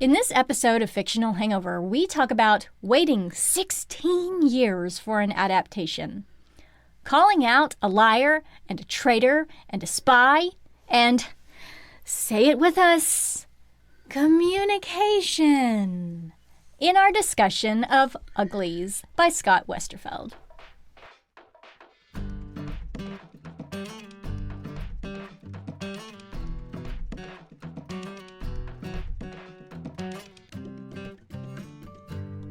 In this episode of Fictional Hangover, we talk about waiting 16 years for an adaptation, calling out a liar and a traitor and a spy, and, say it with us, communication, in our discussion of Uglies by Scott Westerfeld.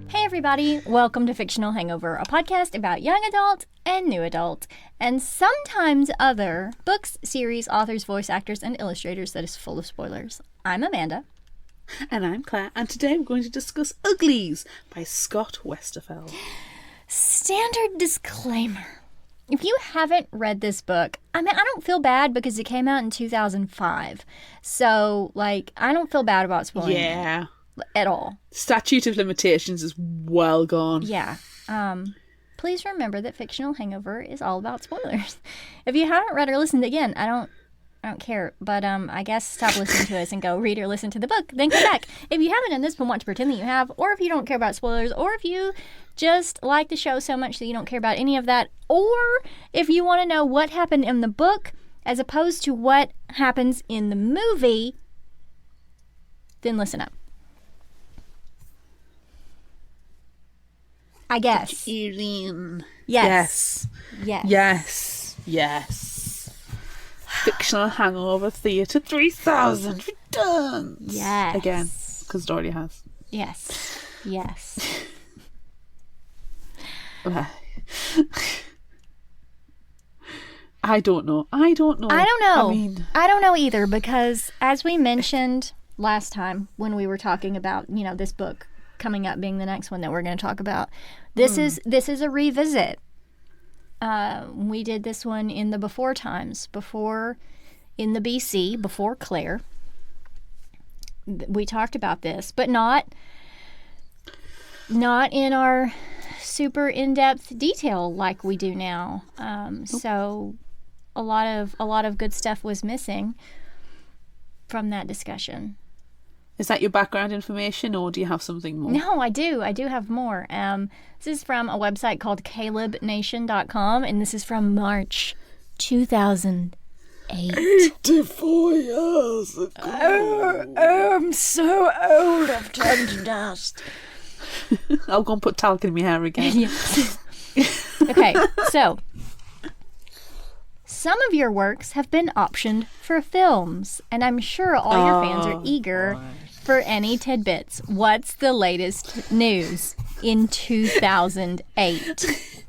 Hey everybody, welcome to Fictional Hangover, a podcast about young adult and new adult, and sometimes other books, series, authors, voice actors, and illustrators that is full of spoilers. I'm Amanda. And I'm Claire, and today we're going to discuss Uglies by Scott Westerfeld. Standard disclaimer. If you haven't read this book, I don't feel bad because it came out in 2005. So, I don't feel bad about spoiling it at all. Statute of limitations is well gone. Yeah. Please remember that Fictional Hangover is all about spoilers. If you haven't read or listened again, I don't care. But I guess stop listening to us and go read or listen to the book. Then come back. If you haven't done this but want to pretend that you have, or if you don't care about spoilers, or if you just like the show so much that you don't care about any of that, or if you want to know what happened in the book as opposed to what happens in the movie, then listen up. I guess. Yes. Fictional Hangover Theatre 3000 returns. Yes. Again, because it already has. Yes. I don't know. I don't know either, because as we mentioned last time when we were talking about, this book coming up being the next one that we're going to talk about, this is a revisit. We did this one in the before times, in the BC, before Claire. We talked about this, but not in our super in-depth detail like we do now. So a lot of good stuff was missing from that discussion. Is that your background information, or do you have something more? No, I do. I do have more. This is from a website called calebnation.com, and this is from March 2008. 84 years ago. I'm so old, I've turned to dust. I'll go and put talc in my hair again. Okay, so some of your works have been optioned for films, and I'm sure all your fans are eager for any tidbits. What's the latest news in 2008?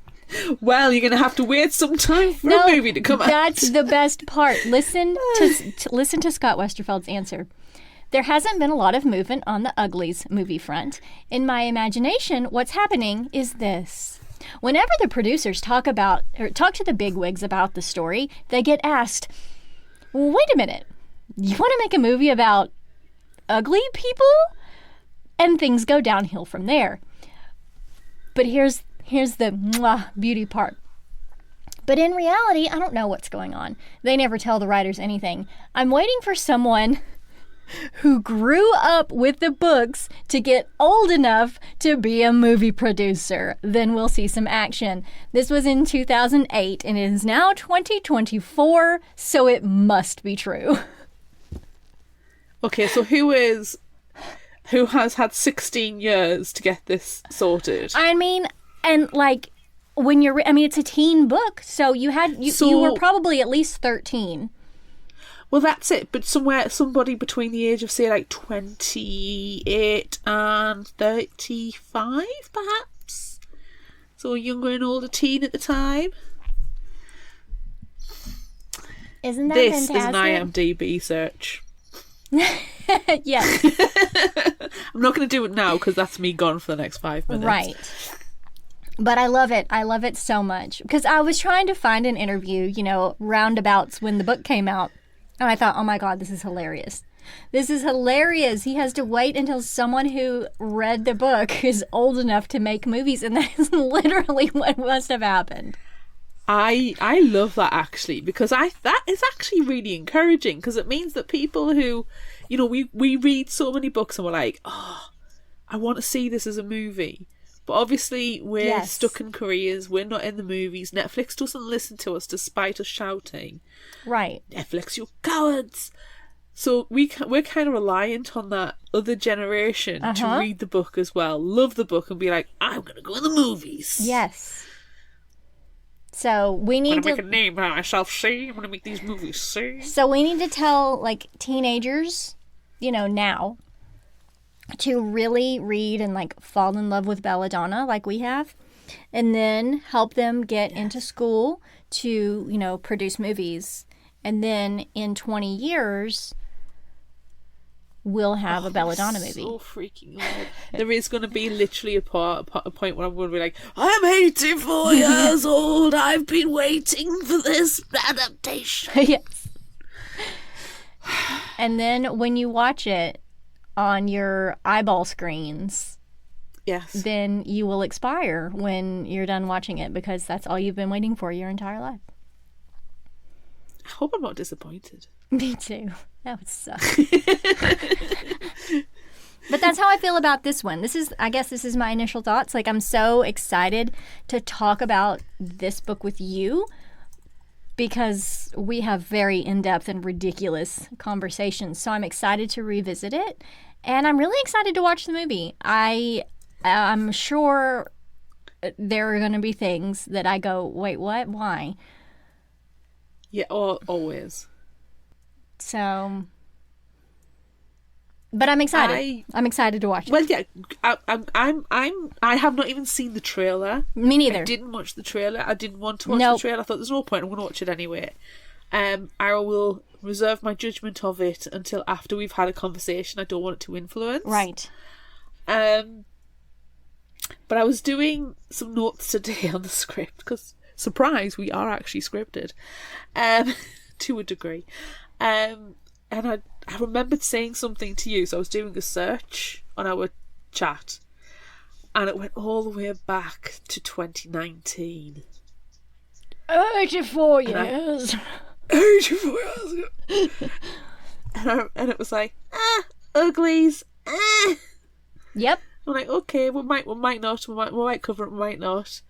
Well, you're going to have to wait some time for a movie to come out. That's the best part. Listen to Scott Westerfeld's answer. There hasn't been a lot of movement on the Uglies movie front. In my imagination, what's happening is this. Whenever the producers talk to the bigwigs about the story, they get asked, wait a minute, you want to make a movie about ugly people? And things go downhill from there. But here's the beauty part. But in reality, I don't know what's going on. They never tell the writers anything. I'm waiting for someone who grew up with the books to get old enough to be a movie producer. Then we'll see some action. This was in 2008 and it is now 2024, so it must be true. Okay, so who has had 16 years to get this sorted? It's a teen book, so you were probably at least 13. Well, that's it. But somebody between the age of, say, 28 and 35, perhaps? So a younger and older teen at the time? Isn't that fantastic? This is an IMDb search. Yes. I'm not going to do it now because that's me gone for the next 5 minutes. Right. But I love it. I love it so much. Because I was trying to find an interview, roundabouts when the book came out. And I thought, oh my God, this is hilarious. This is hilarious. He has to wait until someone who read the book is old enough to make movies. And that is literally what must have happened. I love that, actually, because that is actually really encouraging, because it means that people who, you know, we read so many books and we're like, oh, I want to see this as a movie. But obviously we're stuck in careers, we're not in the movies. Netflix doesn't listen to us despite us shouting. Right. Netflix, you cowards! So we're kind of reliant on that other generation to read the book as well, love the book and be like, I'm going to go in the movies. Yes. So we need to make a name for myself, see? I'm going to make these movies, see? So we need to tell, like, teenagers, you know, now, to really read and, like, fall in love with belladonna like we have, and then help them get into school to, you know, produce movies. And then in 20 years, we'll have a belladonna movie. So freaking loud. There is going to be literally a point where I'm going to be like, I'm 84 years old. I've been waiting for this adaptation. Yes. And then when you watch it on your eyeball screens, yes, then you will expire when you're done watching it, because that's all you've been waiting for your entire life. I hope I'm not disappointed. Me too. That would suck. But that's how I feel about this one. I guess this is my initial thoughts. Like, I'm so excited to talk about this book with you, because we have very in-depth and ridiculous conversations. So I'm excited to revisit it, and I'm really excited to watch the movie. I'm sure there are going to be things that I go, wait, what? Why? Yeah, always. So, but I'm excited. I'm excited to watch it. Well, yeah, I have not even seen the trailer. Me neither. I didn't watch the trailer. I didn't want to watch the trailer. I thought there's no point. I'm going to watch it anyway. I will reserve my judgment of it until after we've had a conversation. I don't want it to influence. Right. But I was doing some notes today on the script because, surprise, we are actually scripted, to a degree. And I remembered saying something to you, so I was doing a search on our chat, and it went all the way back to 2019. 84 years. 84 years ago. And it was like, Uglies. Yep. I'm like, okay, we might not, we might cover it, we might not.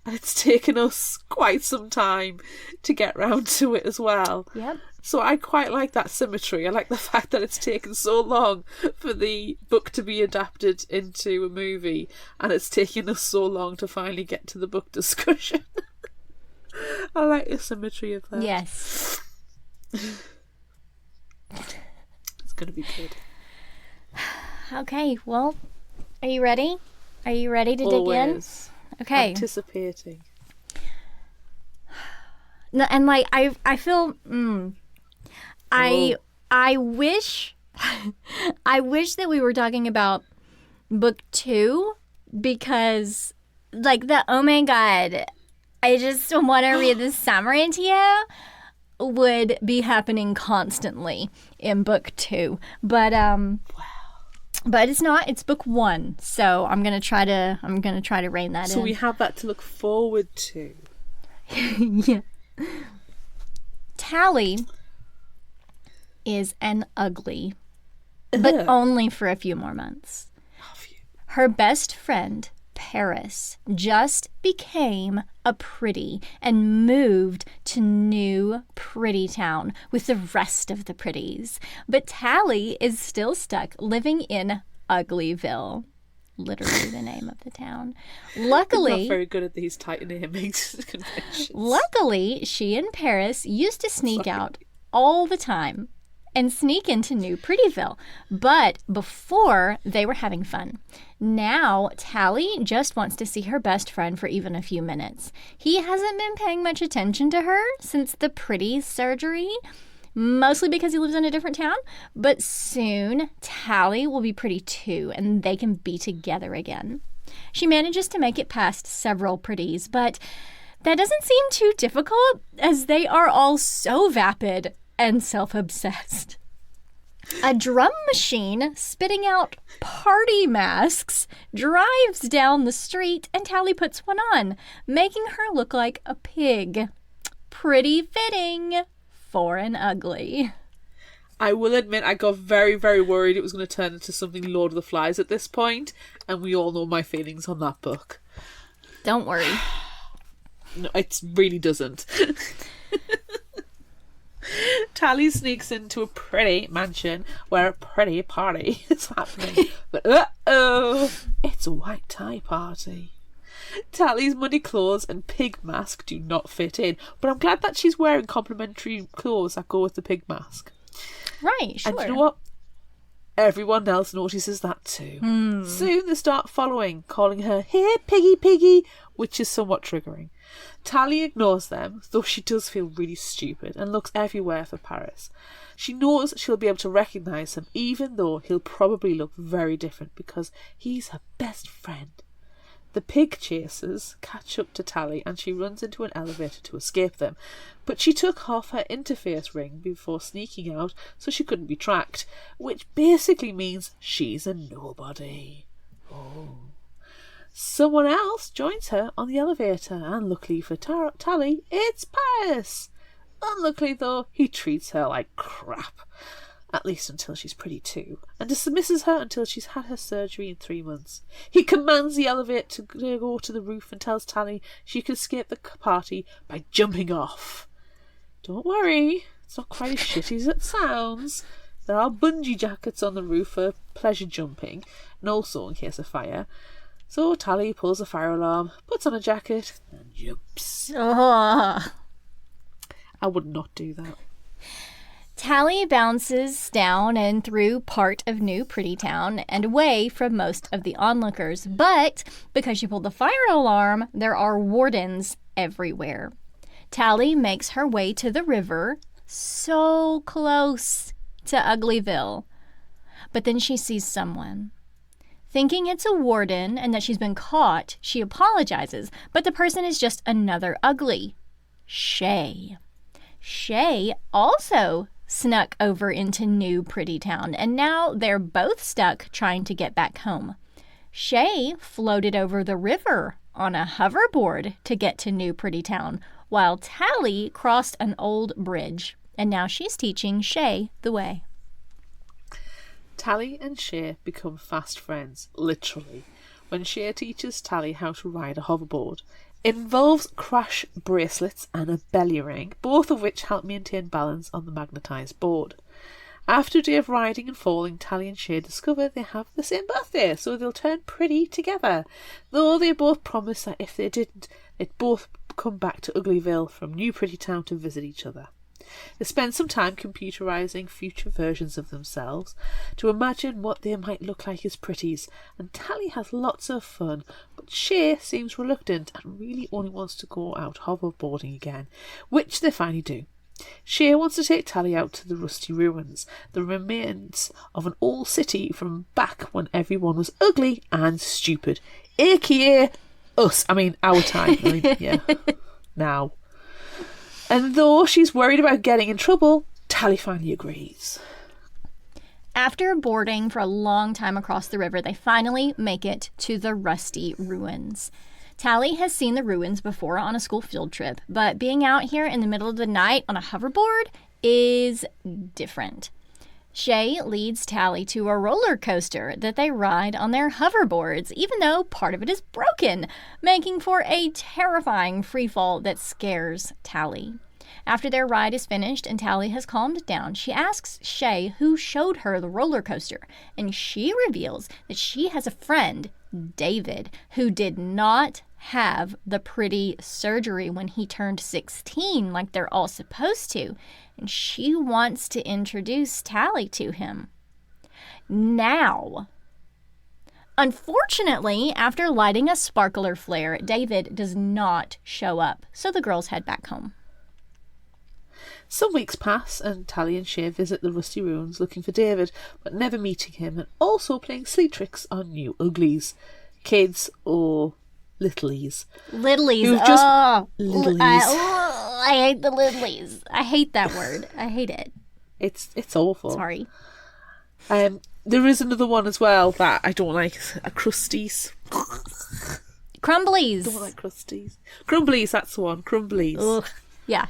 And it's taken us quite some time to get round to it as well. Yep. So I quite like that symmetry. I like the fact that it's taken so long for the book to be adapted into a movie, and it's taken us so long to finally get to the book discussion. I like the symmetry of that. Yes. It's going to be good. Okay, well, are you ready? Are you ready to Always. dig in? Okay. Anticipating. No, and like I feel I wish that we were talking about book 2, because like the oh my god, I just want to read this summary to you would be happening constantly in book 2. But but it's not. It's book 1. So I'm gonna try to rein that in. So we have that to look forward to. Yeah. Tally is an ugly, but only for a few more months. Her best friend, Paris, just became a pretty and moved to new Pretty Town with the rest of the pretties. But Tally is still stuck living in Uglyville. Literally the name of the town. Luckily, I'm not very good at these tight namings conventions. Luckily, she and Paris used to sneak out all the time and sneak into New Prettyville. But before, they were having fun. Now, Tally just wants to see her best friend for even a few minutes. He hasn't been paying much attention to her since the pretty surgery, mostly because he lives in a different town. But soon, Tally will be pretty too, and they can be together again. She manages to make it past several pretties, but that doesn't seem too difficult, as they are all so vapid and self-obsessed. A drum machine spitting out party masks drives down the street, and Tally puts one on, making her look like a pig. Pretty fitting for an ugly. I will admit I got very, very worried it was going to turn into something Lord of the Flies at this point, and we all know my feelings on that book. Don't worry. No, it really doesn't. Tally sneaks into a pretty mansion where a pretty party is happening. But uh-oh, it's a white tie party. Tally's muddy clothes and pig mask do not fit in, but I'm glad that she's wearing complimentary clothes that go with the pig mask. Right, sure. And you know what? Everyone else notices that too. Soon they start following, calling her, "Here, piggy, piggy," which is somewhat triggering. Tally ignores them, though she does feel really stupid and looks everywhere for Paris. She knows she'll be able to recognise him, even though he'll probably look very different because he's her best friend. The pig chasers catch up to Tally and she runs into an elevator to escape them, but she took off her interface ring before sneaking out so she couldn't be tracked, which basically means she's a nobody. Oh. Someone else joins her on the elevator, and luckily for Tally, it's Paris. Unluckily though, he treats her like crap. At least until she's pretty too, and dismisses her until she's had her surgery in 3 months. He commands the elevator to go to the roof and tells Tally she can escape the party by jumping off. Don't worry, it's not quite as shitty as it sounds. There are bungee jackets on the roof for pleasure jumping, and also in case of fire. So Tally pulls a fire alarm, puts on a jacket, and jumps. Oh. I would not do that. Tally bounces down and through part of New Pretty Town and away from most of the onlookers. But because she pulled the fire alarm, there are wardens everywhere. Tally makes her way to the river, so close to Uglyville. But then she sees someone. Thinking it's a warden and that she's been caught, she apologizes, but the person is just another Ugly. Shay. Shay also snuck over into New Pretty Town, and now they're both stuck trying to get back home. Shay floated over the river on a hoverboard to get to New Pretty Town, while Tally crossed an old bridge, and now she's teaching Shay the way. Tally and Shay become fast friends, literally, when Shay teaches Tally how to ride a hoverboard. It involves crash bracelets and a belly ring, both of which help maintain balance on the magnetised board. After a day of riding and falling, Tally and Shay discover they have the same birthday, so they'll turn pretty together. Though they both promise that if they didn't, they'd both come back to Uglyville from New Pretty Town to visit each other. They spend some time computerising future versions of themselves to imagine what they might look like as pretties, and Tally has lots of fun, but Shay seems reluctant and really only wants to go out hoverboarding again, which they finally do. Shay wants to take Tally out to the rusty ruins, the remains of an old city from back when everyone was ugly and stupid, aka us. I mean, our time. Yeah, now. And though she's worried about getting in trouble, Tally finally agrees. After boarding for a long time across the river, they finally make it to the rusty ruins. Tally has seen the ruins before on a school field trip, but being out here in the middle of the night on a hoverboard is different. Shay leads Tally to a roller coaster that they ride on their hoverboards, even though part of it is broken, making for a terrifying freefall that scares Tally. After their ride is finished and Tally has calmed down, she asks Shay who showed her the roller coaster, and she reveals that she has a friend, David, who did not have the pretty surgery when he turned 16 like they're all supposed to, and she wants to introduce Tally to him. Now, unfortunately, after lighting a sparkler flare, David does not show up, so the girls head back home. Some weeks pass and Tally and Shay visit the rusty ruins looking for David, but never meeting him, and also playing sleep tricks on new Uglies. Kids or littlies. Littlies. Littlies. I hate the littlies. I hate that word. I hate it. It's awful. Sorry. There is another one as well that I don't like. Crusties. Crumblies. Don't like crusties. Crumblies, that's the one. Crumblies. Ugh. Yeah.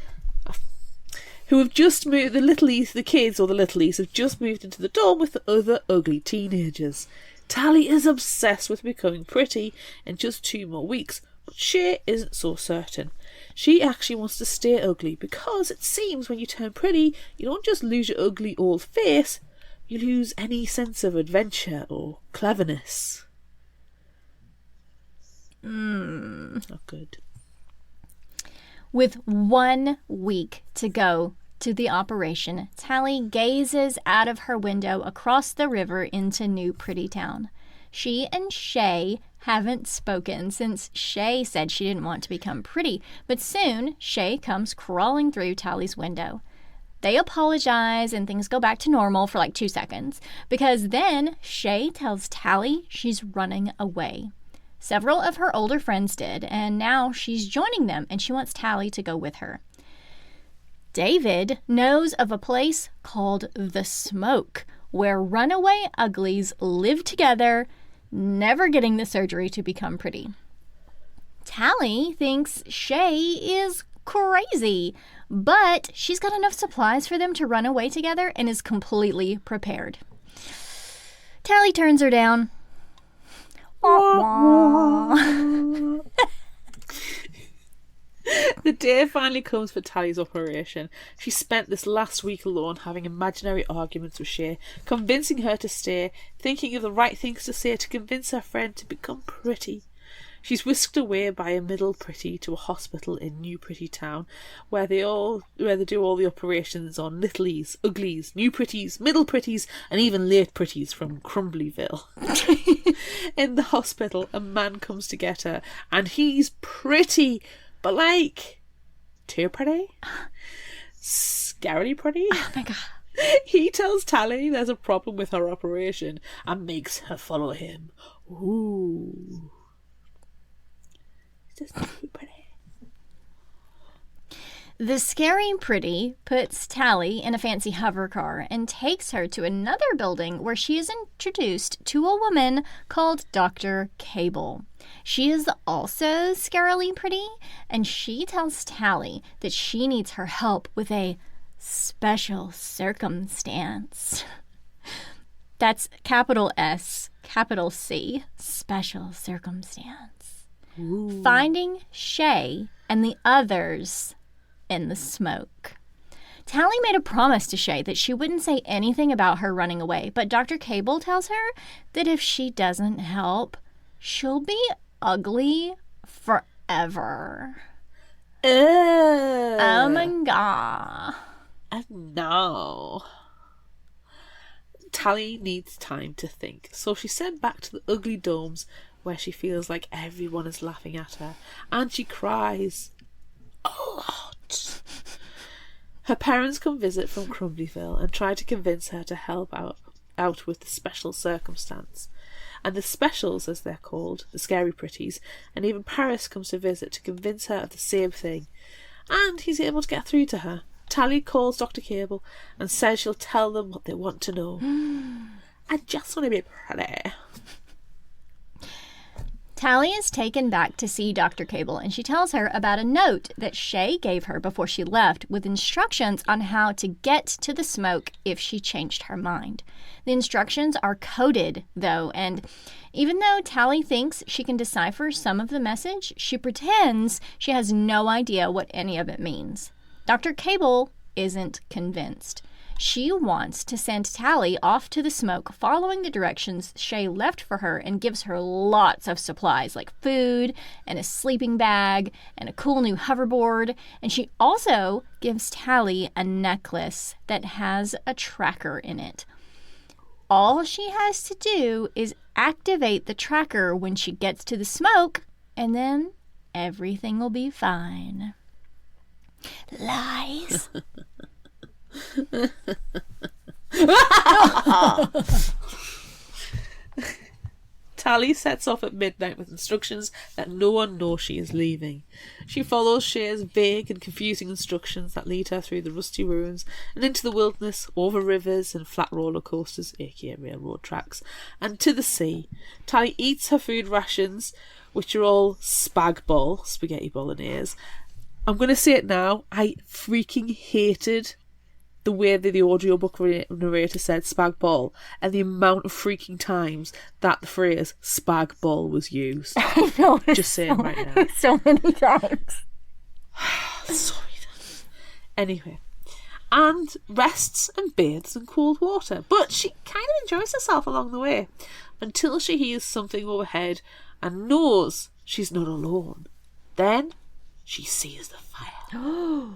who have just moved, the kids have just moved into the dorm with the other ugly teenagers. Tally is obsessed with becoming pretty in just 2 more weeks, but Shay isn't so certain. She actually wants to stay ugly because it seems when you turn pretty, you don't just lose your ugly old face, you lose any sense of adventure or cleverness. Not good. With 1 week to go to the operation, Tally gazes out of her window across the river into New Pretty Town. She and Shay haven't spoken since Shay said she didn't want to become pretty, but soon Shay comes crawling through Tally's window. They apologize and things go back to normal for like 2 seconds, because then Shay tells Tally she's running away. Several of her older friends did, and now she's joining them and she wants Tally to go with her. David knows of a place called The Smoke, where runaway uglies live together, never getting the surgery to become pretty. Tally thinks Shay is crazy, but she's got enough supplies for them to run away together and is completely prepared. Tally turns her down. The day finally comes for Tally's operation. She spent this last week alone having imaginary arguments with Shay, convincing her to stay, thinking of the right things to say to convince her friend to become pretty. She's whisked away by a middle pretty to a hospital in New Pretty Town, where they do all the operations on littlies, uglies, new pretties, middle pretties, and even late pretties from Crumblyville. In the hospital, a man comes to get her, and he's pretty, but like too pretty, scarily pretty. Oh my god. He tells Tally there's a problem with her operation and makes her follow him. Ooh. Just too pretty. The scary pretty puts Tally in a fancy hover car and takes her to another building where she is introduced to a woman called Dr. Cable. She is also scarily pretty, and she tells Tally that she needs her help with a special circumstance. That's capital S, capital C, special circumstance. Ooh. Finding Shay and the others in the smoke. Tally made a promise to Shay that she wouldn't say anything about her running away, but Dr. Cable tells her that if she doesn't help, she'll be ugly forever. Oh my god. No. Tally needs time to think, so she's sent back to the ugly domes where she feels like everyone is laughing at her, and she cries a lot. Her parents come visit from Crumblyville and try to convince her to help out with the special circumstance. And the specials, as they're called, the scary pretties, and even Paris comes to visit to convince her of the same thing. And he's able to get through to her. Tally calls Dr. Cable and says she'll tell them what they want to know. I just want to be pretty. Tally is taken back to see Dr. Cable, and she tells her about a note that Shay gave her before she left with instructions on how to get to the smoke if she changed her mind. The instructions are coded, though, and even though Tally thinks she can decipher some of the message, she pretends she has no idea what any of it means. Dr. Cable isn't convinced. She wants to send Tally off to the smoke following the directions Shay left for her and gives her lots of supplies like food and a sleeping bag and a cool new hoverboard. And she also gives Tally a necklace that has a tracker in it. All she has to do is activate the tracker when she gets to the smoke, and then everything will be fine. Lies. Tally sets off at midnight with instructions that no one knows she is leaving. She follows Shay's vague and confusing instructions that lead her through the rusty ruins and into the wilderness, over rivers and flat roller coasters, aka railroad tracks, and to the sea. Tally eats her food rations, which are all spaghetti bolognese, I'm going to say it now. I freaking hated the way that the audiobook narrator said spag ball and the amount of freaking times that the phrase spag ball was used. I know. Just saying right now. So many times. So many times. Anyway. And rests and bathes in cold water. But she kind of enjoys herself along the way until she hears something overhead and knows she's not alone. Then she sees the fire.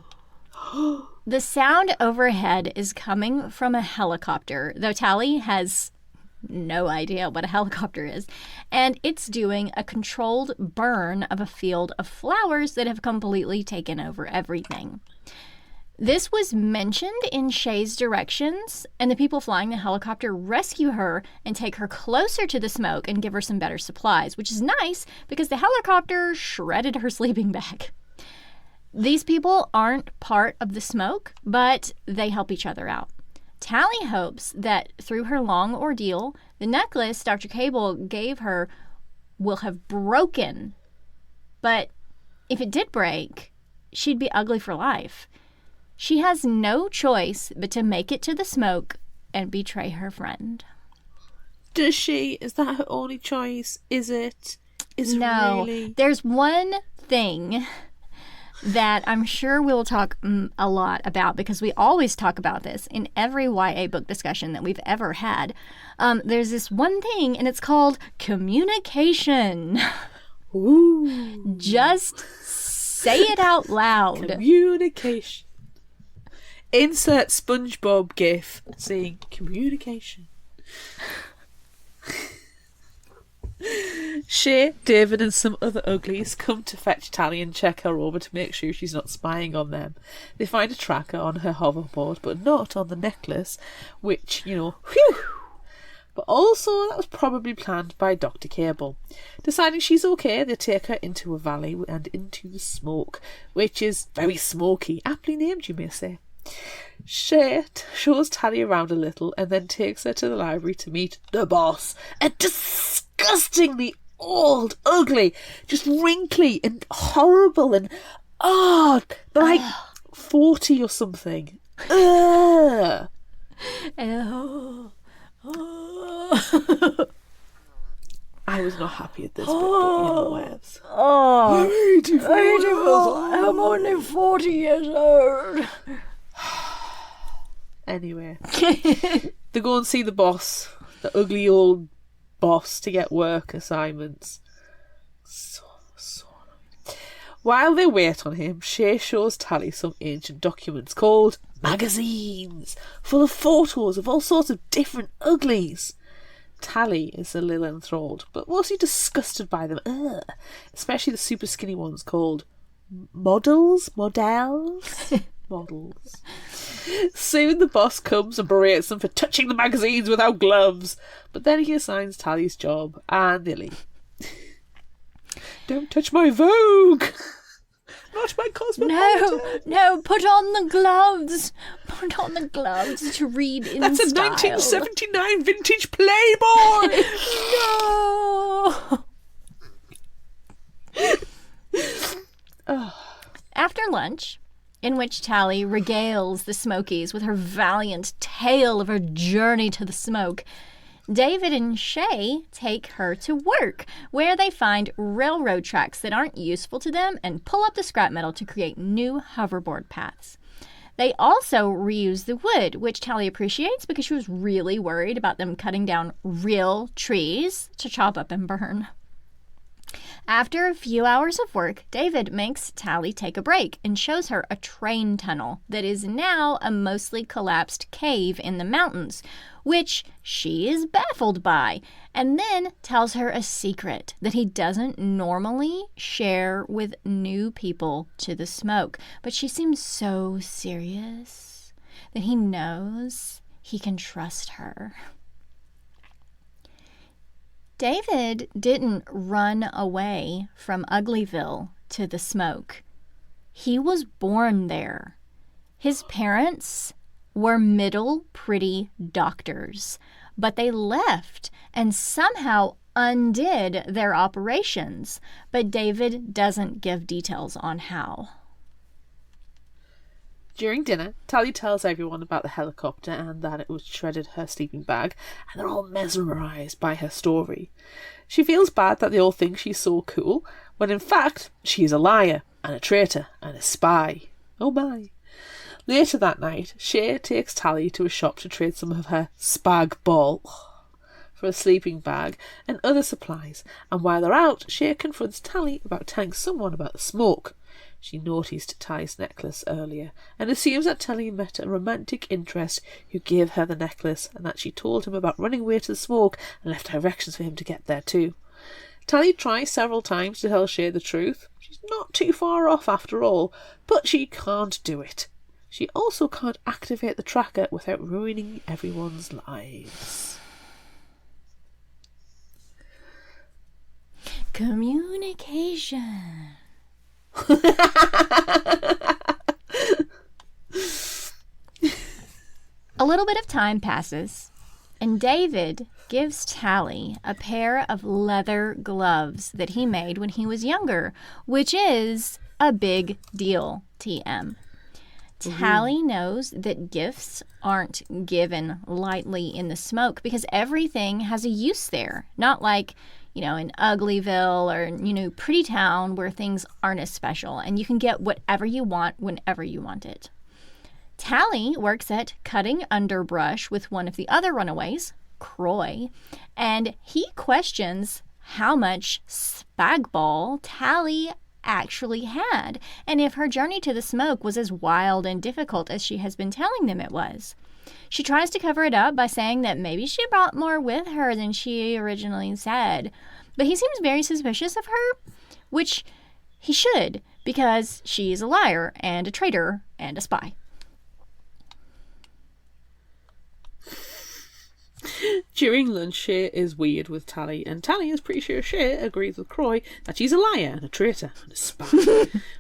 The sound overhead is coming from a helicopter, though Tally has no idea what a helicopter is. And it's doing a controlled burn of a field of flowers that have completely taken over everything. This was mentioned in Shay's directions, and the people flying the helicopter rescue her and take her closer to the smoke and give her some better supplies, which is nice because the helicopter shredded her sleeping bag. These people aren't part of the smoke, but they help each other out. Tally hopes that through her long ordeal, the necklace Dr. Cable gave her will have broken. But if it did break, she'd be ugly for life. She has no choice but to make it to the smoke and betray her friend. Does she? Is that her only choice? Is it? No. Really? There's one thing that I'm sure we'll talk a lot about because we always talk about this in every YA book discussion that we've ever had. There's this one thing, and it's called communication. Ooh. Just say it out loud. Communication. Insert SpongeBob gif saying communication. Shay, David and some other uglies come to fetch Tally and check her over to make sure she's not spying on them. They find a tracker on her hoverboard but not on the necklace, which, whew. But also that was probably planned by Dr. Cable. Deciding she's okay, they take her into a valley and into the smoke, which is very smoky, aptly named you may say. Shay shows Tally around a little and then takes her to the library to meet the boss, a disgustingly old, ugly, just wrinkly and horrible and like 40 or something. Ugh. I was not happy at this bit, but whatevs. I'm only 40 years old. Anyway, they go and see the boss, the ugly old boss, to get work assignments. So annoying. While they wait on him, Shay shows Tally some ancient documents called magazines, full of photos of all sorts of different uglies. Tally is a little enthralled, but mostly disgusted by them. Ugh. Especially the super skinny ones called models. Soon the boss comes and berates them for touching the magazines without gloves, but then he assigns Tally's job and they leave. Don't touch my Vogue! Not my Cosmopolitan! No, put on the gloves! Put on the gloves to read in That's style. a 1979 vintage Playboy! No! After lunch, in which Tally regales the Smokies with her valiant tale of her journey to the smoke, David and Shay take her to work, where they find railroad tracks that aren't useful to them and pull up the scrap metal to create new hoverboard paths. They also reuse the wood, which Tally appreciates because she was really worried about them cutting down real trees to chop up and burn. After a few hours of work, David makes Tally take a break and shows her a train tunnel that is now a mostly collapsed cave in the mountains, which she is baffled by, and then tells her a secret that he doesn't normally share with new people to the smoke. But she seems so serious that he knows he can trust her. David didn't run away from Uglyville to the smoke. He was born there. His parents were middle pretty doctors, but they left and somehow undid their operations. But David doesn't give details on how. During dinner, Tally tells everyone about the helicopter and that it was shredded her sleeping bag, and they're all mesmerised by her story. She feels bad that they all think she's so cool, when in fact she's a liar, and a traitor, and a spy. Oh my. Later that night, Shay takes Tally to a shop to trade some of her spag bol for a sleeping bag and other supplies, and while they're out, Shay confronts Tally about telling someone about the smoke. She noticed Tally's necklace earlier and assumes that Tally met a romantic interest who gave her the necklace and that she told him about running away to the smoke and left directions for him to get there too. Tally tries several times to tell Shay the truth. She's not too far off after all, but she can't do it. She also can't activate the tracker without ruining everyone's lives. Communication. A little bit of time passes, and David gives Tally a pair of leather gloves that he made when he was younger, which is a big deal, TM. Tally knows that gifts aren't given lightly in the smoke because everything has a use there, not like, in Uglyville or, Pretty Town where things aren't as special and you can get whatever you want whenever you want it. Tally works at cutting underbrush with one of the other runaways, Croy, and he questions how much spagball Tally actually had and if her journey to the smoke was as wild and difficult as she has been telling them it was. She tries to cover it up by saying that maybe she brought more with her than she originally said, but he seems very suspicious of her, which he should, because she is a liar and a traitor and a spy. During lunch, Shay is weird with Tally, and Tally is pretty sure Shay agrees with Croy that she's a liar and a traitor and a spy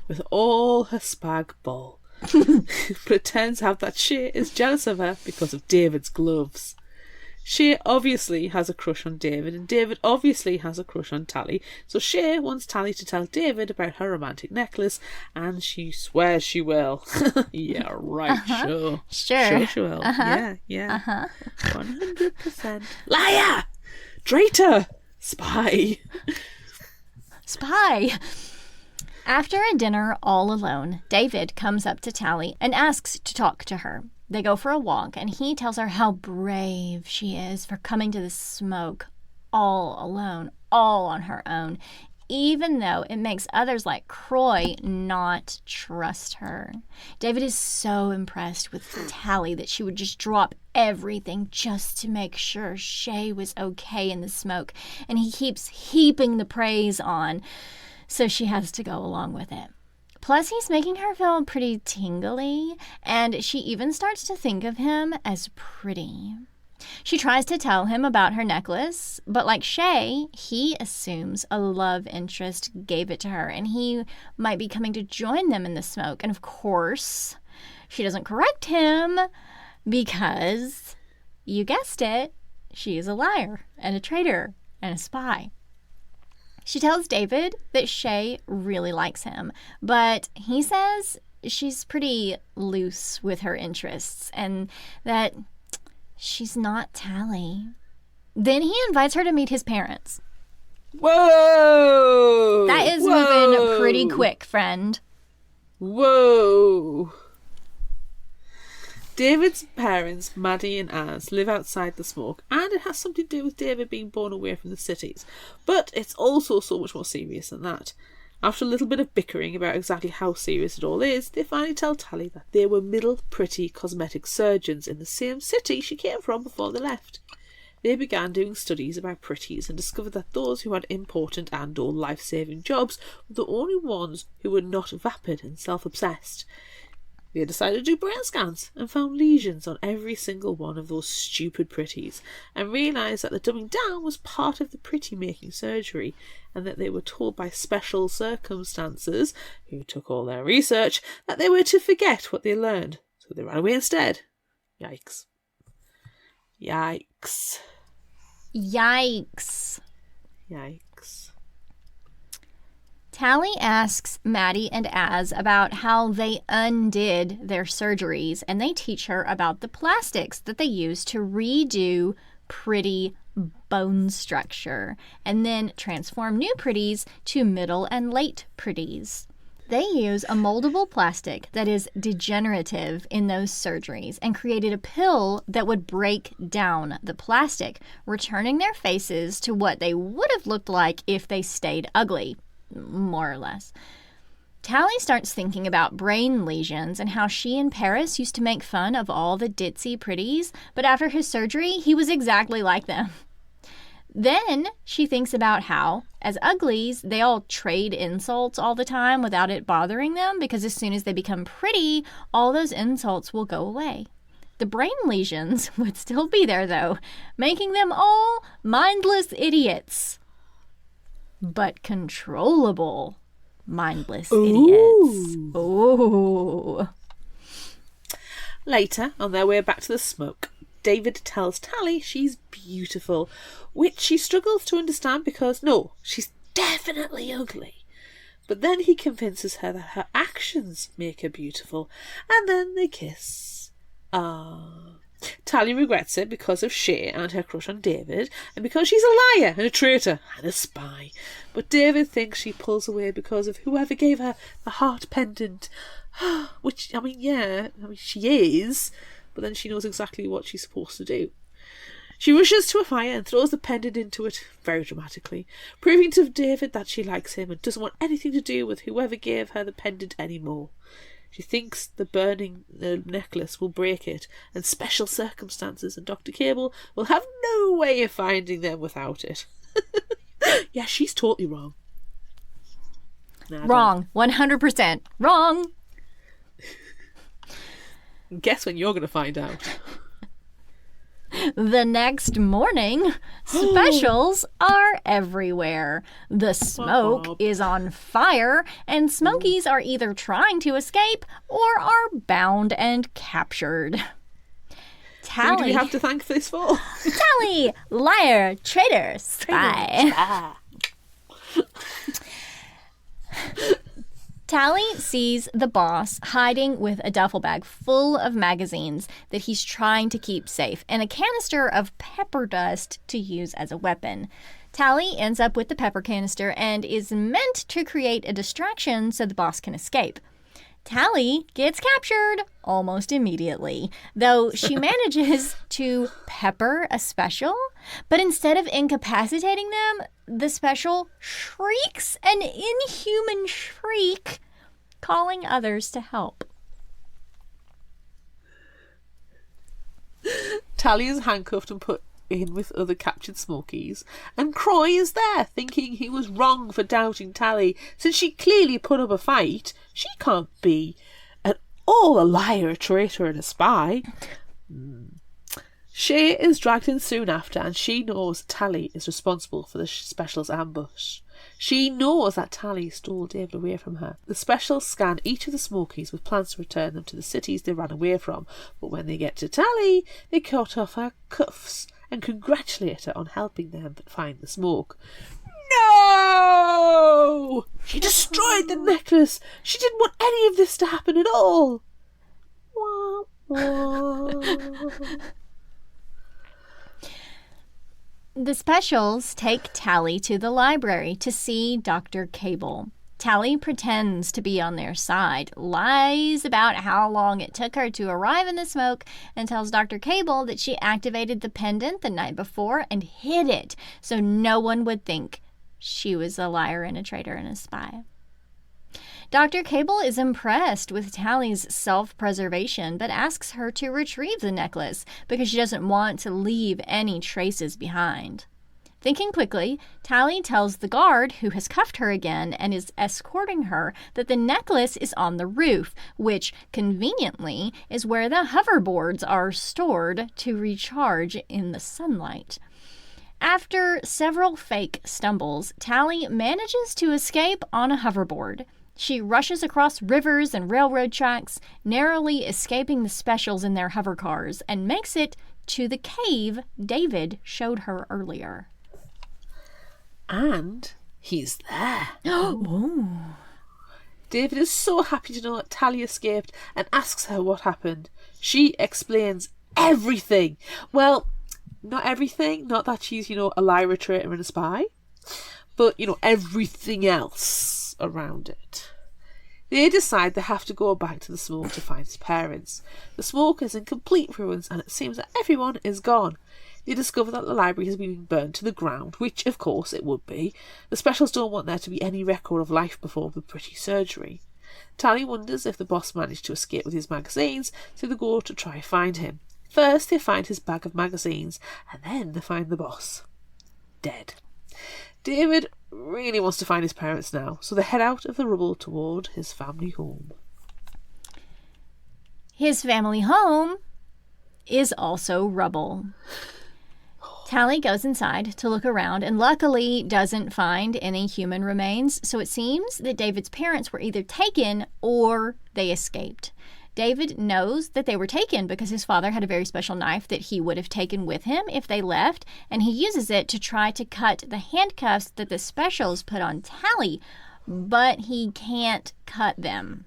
with all her spag ball. But it turns out that Shay is jealous of her because of David's gloves. Shay obviously has a crush on David, and David obviously has a crush on Tally, so Shay wants Tally to tell David about her romantic necklace, and she swears she will. Yeah, right, sure. Sure she will. Yeah. 100%. Liar! Traitor! Spy! Spy! After a dinner all alone, David comes up to Tally and asks to talk to her. They go for a walk, and he tells her how brave she is for coming to the smoke all alone, all on her own, even though it makes others like Croy not trust her. David is so impressed with Tally that she would just drop everything just to make sure Shay was okay in the smoke, and he keeps heaping the praise on, so she has to go along with it. Plus, he's making her feel pretty tingly, and she even starts to think of him as pretty. She tries to tell him about her necklace, but like Shay, he assumes a love interest gave it to her, and he might be coming to join them in the smoke. And of course, she doesn't correct him because, you guessed it, she is a liar and a traitor and a spy. She tells David that Shay really likes him, but he says she's pretty loose with her interests and that she's not Tally. Then he invites her to meet his parents. Whoa! That is moving pretty quick, friend. Whoa! David's parents, Maddie and Az, live outside the smoke, and it has something to do with David being born away from the cities. But it's also so much more serious than that. After a little bit of bickering about exactly how serious it all is, they finally tell Tally that they were middle pretty cosmetic surgeons in the same city she came from before they left. They began doing studies about pretties and discovered that those who had important and or life-saving jobs were the only ones who were not vapid and self-obsessed. They decided to do brain scans and found lesions on every single one of those stupid pretties and realised that the dumbing down was part of the pretty making surgery and that they were told by special circumstances, who took all their research, that they were to forget what they learned. So they ran away instead. Yikes. Yikes. Yikes. Yikes. Tally asks Maddie and Az about how they undid their surgeries, and they teach her about the plastics that they use to redo pretty bone structure and then transform new pretties to middle and late pretties. They use a moldable plastic that is degenerative in those surgeries and created a pill that would break down the plastic, returning their faces to what they would have looked like if they stayed ugly, more or less. Tally starts thinking about brain lesions and how she and Paris used to make fun of all the ditzy pretties, but after his surgery, he was exactly like them. Then she thinks about how, as uglies, they all trade insults all the time without it bothering them, because as soon as they become pretty, all those insults will go away. The brain lesions would still be there, though, making them all mindless idiots. But controllable mindless idiots. Ooh. Later, on their way back to the smoke, David tells Tally she's beautiful, which she struggles to understand because, no, she's definitely ugly. But then he convinces her that her actions make her beautiful, and then they kiss. Tally regrets it because of Shay and her crush on David, and because she's a liar and a traitor and a spy. But David thinks she pulls away because of whoever gave her the heart pendant. Which, she is, but then she knows exactly what she's supposed to do. She rushes to a fire and throws the pendant into it, very dramatically, proving to David that she likes him and doesn't want anything to do with whoever gave her the pendant anymore. She thinks the burning necklace will break it, and special circumstances, and Dr. Cable will have no way of finding them without it. Yeah, she's totally wrong. Wrong. 100% wrong. Guess when you're going to find out. The next morning, specials are everywhere. The smoke is on fire, and Smokies are either trying to escape or are bound and captured. Tally. Who do we have to thank this for? Tally, liar, traitor, spy. Tally sees the boss hiding with a duffel bag full of magazines that he's trying to keep safe and a canister of pepper dust to use as a weapon. Tally ends up with the pepper canister and is meant to create a distraction so the boss can escape. Tally gets captured almost immediately, though she manages to pepper a special, but instead of incapacitating them, the special shrieks an inhuman shriek, calling others to help. Tally is handcuffed and put in with other captured Smokies, and Croy is there, thinking he was wrong for doubting Tally. Since she clearly put up a fight, she can't be at all a liar, a traitor, and a spy. Shay is dragged in soon after, and she knows Tally is responsible for the special's ambush. She knows that Tally stole David away from her. The specials scan each of the Smokies with plans to return them to the cities they ran away from, but when they get to Tally, they cut off her cuffs and congratulate her on helping them find the smoke. No! She destroyed the necklace! She didn't want any of this to happen at all! Wah, wah. The specials take Tally to the library to see Dr. Cable. Tally pretends to be on their side, lies about how long it took her to arrive in the smoke, and tells Dr. Cable that she activated the pendant the night before and hid it so no one would think she was a liar and a traitor and a spy. Dr. Cable is impressed with Tally's self-preservation, but asks her to retrieve the necklace because she doesn't want to leave any traces behind. Thinking quickly, Tally tells the guard, who has cuffed her again and is escorting her, that the necklace is on the roof, which, conveniently, is where the hoverboards are stored to recharge in the sunlight. After several fake stumbles, Tally manages to escape on a hoverboard. She rushes across rivers and railroad tracks, narrowly escaping the specials in their hover cars, and makes it to the cave David showed her earlier. And he's there. Oh. David is so happy to know that Tally escaped and asks her what happened. She explains everything. Well, not everything. Not that she's, a liar, a traitor and a spy. But, everything else around it. They decide they have to go back to the smoke to find his parents. The smoke is in complete ruins and it seems that everyone is gone. They discover that the library has been burned to the ground, which of course it would be. The specials don't want there to be any record of life before the pretty surgery. Tally wonders if the boss managed to escape with his magazines, so they go to try find him. First they find his bag of magazines, and then they find the boss. Dead. David really wants to find his parents now, so they head out of the rubble toward his family home. His family home is also rubble. Tally goes inside to look around and luckily doesn't find any human remains, so it seems that David's parents were either taken or they escaped. David knows that they were taken because his father had a very special knife that he would have taken with him if they left, and he uses it to try to cut the handcuffs that the specials put on Tally, but he can't cut them.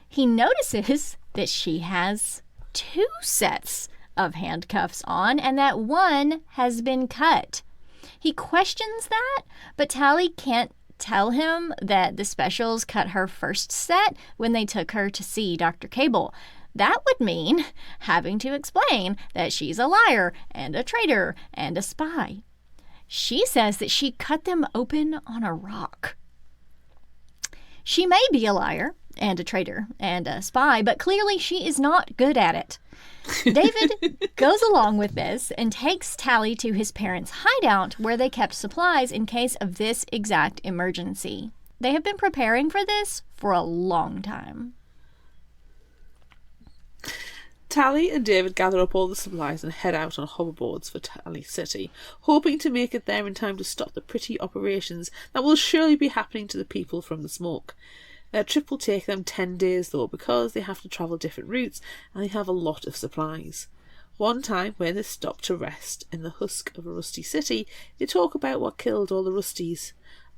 He notices that she has 2 sets of handcuffs on and that one has been cut. He questions that, but Tally can't tell him that the specials cut her first set when they took her to see Dr. Cable. That would mean having to explain that she's a liar and a traitor and a spy. She says that she cut them open on a rock. She may be a liar and a traitor and a spy, but clearly she is not good at it. David goes along with this and takes Tally to his parents' hideout where they kept supplies in case of this exact emergency. They have been preparing for this for a long time. Tally and David gather up all the supplies and head out on hoverboards for Tally City, hoping to make it there in time to stop the pretty operations that will surely be happening to the people from the smoke. Their trip will take them 10 days though, because they have to travel different routes and they have a lot of supplies. One time, when they stop to rest in the husk of a rusty city, they talk about what killed all the rusties.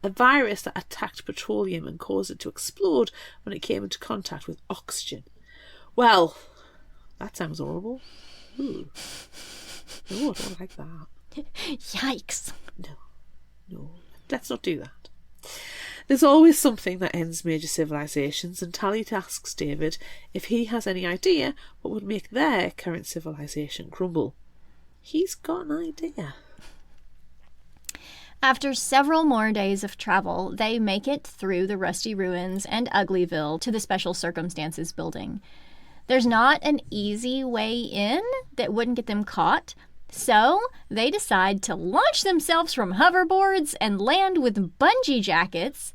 A virus that attacked petroleum and caused it to explode when it came into contact with oxygen. Well, that sounds horrible. Ooh. No, I don't like that. Yikes. No. Let's not do that. There's always something that ends major civilizations, and Tally asks David if he has any idea what would make their current civilization crumble. He's got an idea. After several more days of travel, they make it through the rusty ruins and Uglyville to the Special Circumstances building. There's not an easy way in that wouldn't get them caught, so they decide to launch themselves from hoverboards and land with bungee jackets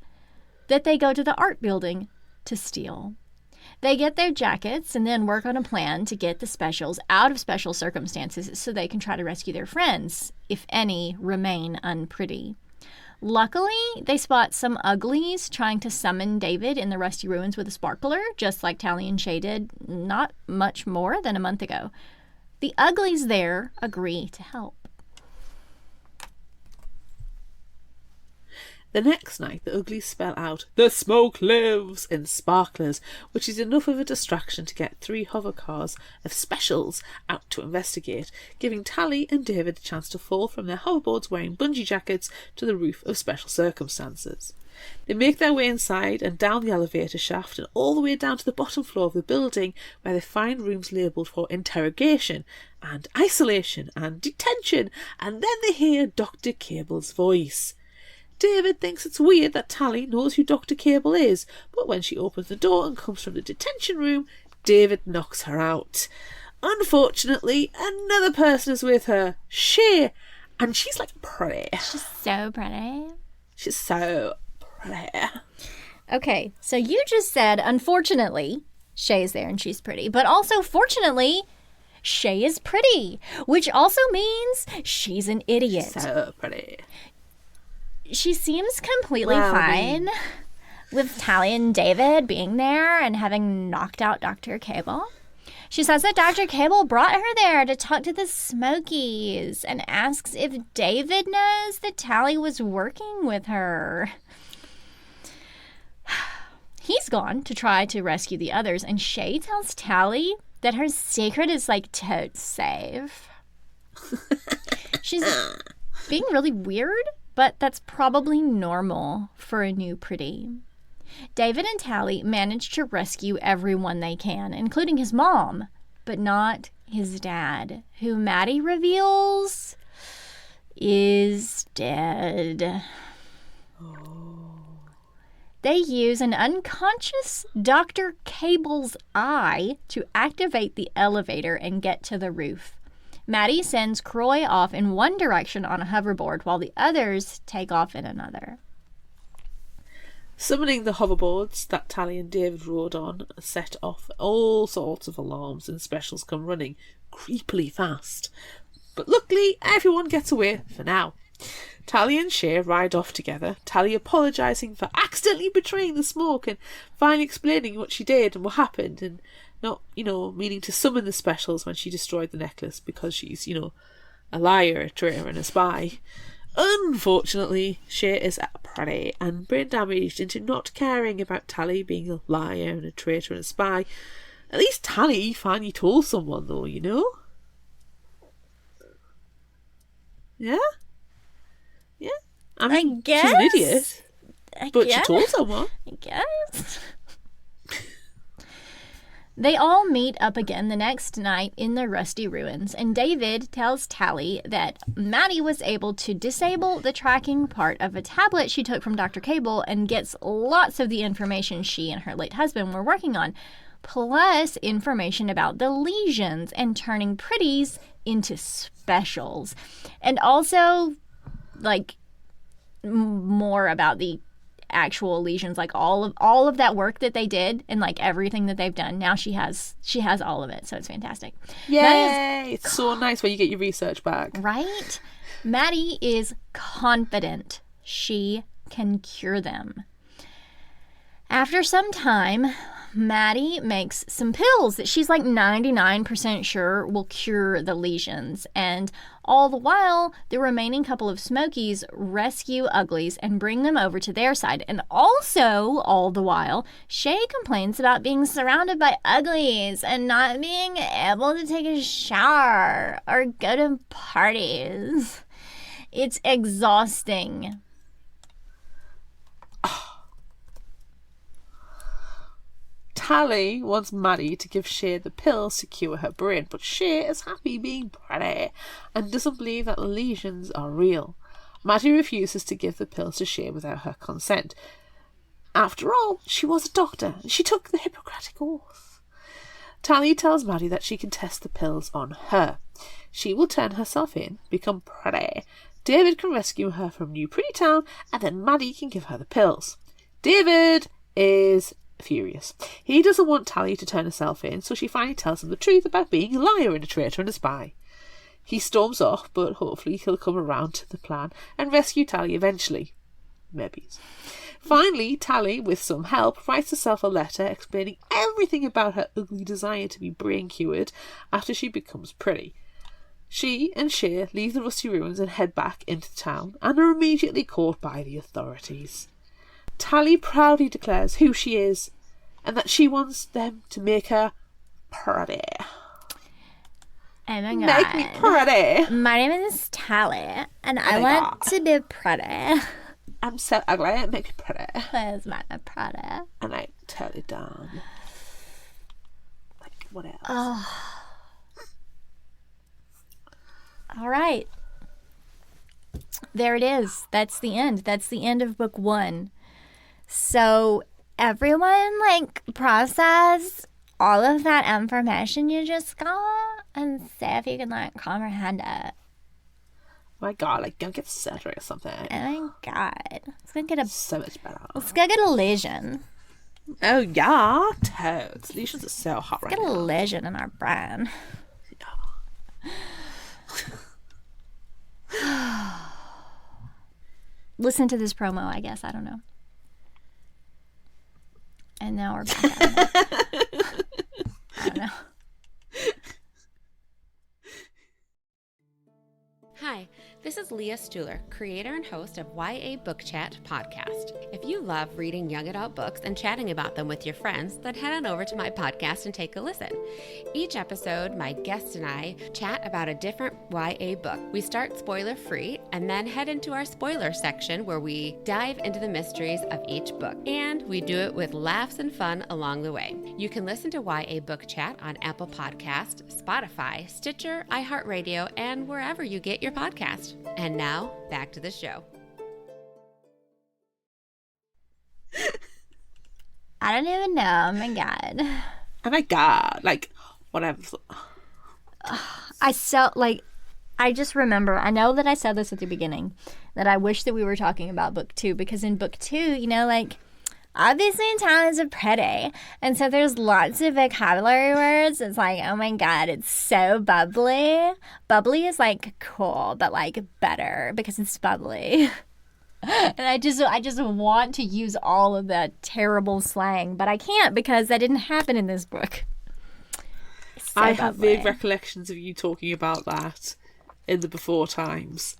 that they go to the art building to steal. They get their jackets and then work on a plan to get the specials out of Special Circumstances so they can try to rescue their friends, if any remain unpretty. Luckily, they spot some uglies trying to summon David in the rusty ruins with a sparkler, just like Tally and Shay did not much more than a month ago. The uglies there agree to help. The next night, the uglies spell out, "The smoke lives!" in sparklers, which is enough of a distraction to get 3 hover cars of specials out to investigate, giving Tally and David a chance to fall from their hoverboards wearing bungee jackets to the roof of Special Circumstances. They make their way inside and down the elevator shaft and all the way down to the bottom floor of the building, where they find rooms labelled for interrogation and isolation and detention, and then they hear Dr. Cable's voice. David thinks it's weird that Tally knows who Dr. Cable is, but when she opens the door and comes from the detention room, David knocks her out. Unfortunately, another person is with her, Shay, and she's like pretty. She's so pretty. She's so pretty. Okay, so you just said, unfortunately, Shay's there and she's pretty, but also, fortunately, Shay is pretty, which also means she's an idiot. So pretty. She seems completely fine with Tally and David being there and having knocked out Dr. Cable. She says that Dr. Cable brought her there to talk to the Smokies and asks if David knows that Tally was working with her. He's gone to try to rescue the others, and Shay tells Tally that her secret is like totes safe. She's being really weird, but that's probably normal for a new pretty. David and Tally manage to rescue everyone they can, including his mom, but not his dad, who Maddie reveals is dead. They use an unconscious Dr. Cable's eye to activate the elevator and get to the roof. Maddie sends Croy off in one direction on a hoverboard while the others take off in another. Summoning the hoverboards that Tally and David rode on set off all sorts of alarms, and specials come running creepily fast. But luckily, everyone gets away for now. Tally and Shay ride off together, Tally apologising for accidentally betraying the smoke and finally explaining what she did and what happened, and not, meaning to summon the specials when she destroyed the necklace because she's, a liar, a traitor and a spy. Unfortunately, Shay is pretty and brain damaged into not caring about Tally being a liar and a traitor and a spy. At least Tally finally told someone, though, Yeah? Yeah? I mean, guess. She's an idiot. But guess. She told someone. I guess. They all meet up again the next night in the rusty ruins, and David tells Tally that Maddie was able to disable the tracking part of a tablet she took from Dr. Cable and gets lots of the information she and her late husband were working on, plus information about the lesions and turning pretties into specials. And also, more about the actual lesions, all of that work that they did and everything that they've done. Now she has all of it, so it's fantastic. Yay! It's so nice when you get your research back. Right? Maddie is confident she can cure them. After some time, Maddie makes some pills that she's 99% sure will cure the lesions. And all the while, the remaining couple of Smokies rescue Uglies and bring them over to their side. And also, all the while, Shay complains about being surrounded by Uglies and not being able to take a shower or go to parties. It's exhausting. Tally wants Maddie to give Shay the pills to cure her brain, but Shay is happy being pretty and doesn't believe that the lesions are real. Maddie refuses to give the pills to Shay without her consent. After all, she was a doctor and she took the Hippocratic Oath. Tally tells Maddie that she can test the pills on her. She will turn herself in, become pretty. David can rescue her from New Pretty Town, and then Maddie can give her the pills. David is furious. He doesn't want Tally to turn herself in, so she finally tells him the truth about being a liar and a traitor and a spy. He storms off, but hopefully he'll come around to the plan and rescue Tally eventually. Maybe. Finally, Tally, with some help, writes herself a letter explaining everything about her ugly desire to be brain cured after she becomes pretty. She and Shay leave the rusty ruins and head back into town and are immediately caught by the authorities. Tally proudly declares who she is and that she wants them to make her pretty. Oh my god. Make me pretty. My name is Tally and I want to be pretty. I'm so ugly, make me pretty. Please make me pretty. And I turn it down. What else? Oh. All right. There it is. That's the end. That's the end of book 1. So everyone process all of that information you just got and see if you can comprehend it. My god, go get surgery or something. Oh my god. Let's go get so much better. Let's go get a lesion. Oh yeah, toads. Lesions are so hot right now. Let's get a lesion in our brain. Yeah. Listen to this promo, I guess. I don't know. And now we're back at it. I don't know. Hi, this is Leah Stuhler, creator and host of YA Book Chat podcast. If you love reading young adult books and chatting about them with your friends, then head on over to my podcast and take a listen. Each episode, my guest and I chat about a different YA book. We start spoiler-free and then head into our spoiler section where we dive into the mysteries of each book. And we do it with laughs and fun along the way. You can listen to YA Book Chat on Apple Podcast, Spotify, Stitcher, iHeartRadio, and wherever you get your podcast. And now, back to the show. I don't even know. Oh my god. Oh my god. Like, whatever. I just remember, I know that I said this at the beginning, that I wish that we were talking about book 2, because in book 2, you know, like, obviously Talon's a pretty, and so there's lots of vocabulary words. It's like, oh my god, it's so bubbly. Bubbly is like cool, but like better because it's bubbly. And I just want to use all of that terrible slang, but I can't because that didn't happen in this book. So I have bubbly. vague recollections of you talking about that in the before times.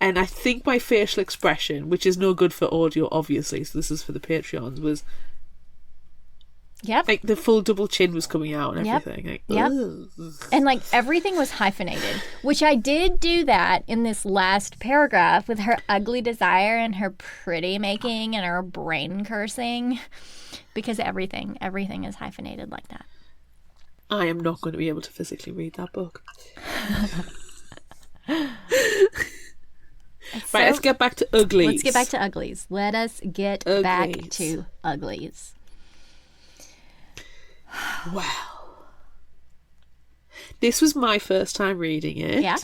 And I think my facial expression, which is no good for audio, obviously, so this is for the Patreons, was Yep. like the full double chin was coming out and Yep. everything. Like, Yep. ugh. And like everything was hyphenated, which I did do that in this last paragraph with her ugly desire and her pretty making and her brain cursing, because everything is hyphenated like that. I am not going to be able to physically read that book. Right, let's get back to Uglies. Let's get back to Uglies. Let us get back Uglies. to Uglies. Wow. This was my first time reading it. Yeah.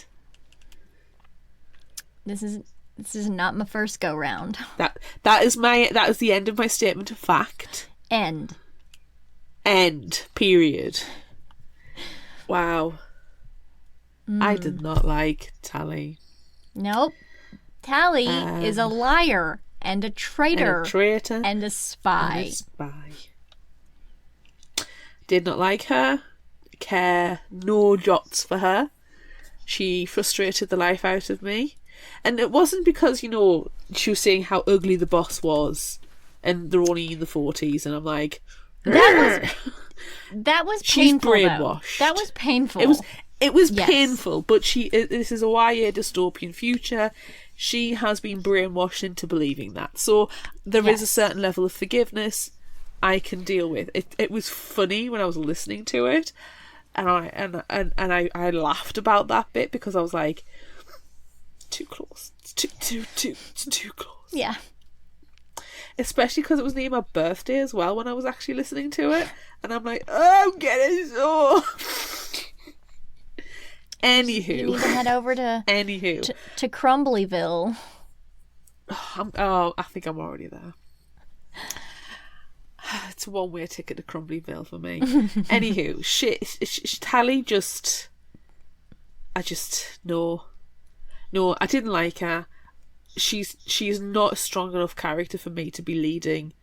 This is not my first go round. That is the end of my statement of fact. End. Period. Wow. I did not like Tally. Nope. Tally is a liar and a traitor And a traitor. and a spy. And a spy. Did not like her. Care no jots for her. She frustrated the life out of me. And it wasn't because, you know, she was saying how ugly the boss was and they're only in the 40s and I'm like... That was She's painful, brainwashed. though. That was painful. It was Yes. painful, but this is a YA dystopian future. She has been brainwashed into believing that. So there is a certain level of forgiveness I can deal with. It was funny when I was listening to it, and I laughed about that bit because I was like, too close. It's too close. Yeah. Especially because it was near my birthday as well when I was actually listening to it, and I'm like, oh, I'm getting so. Anywho. You need to head over to Crumblyville. I think I'm already there. It's a one-way ticket to Crumblyville for me. Anywho, Tally just... No, I didn't like her. She's not a strong enough character for me to be leading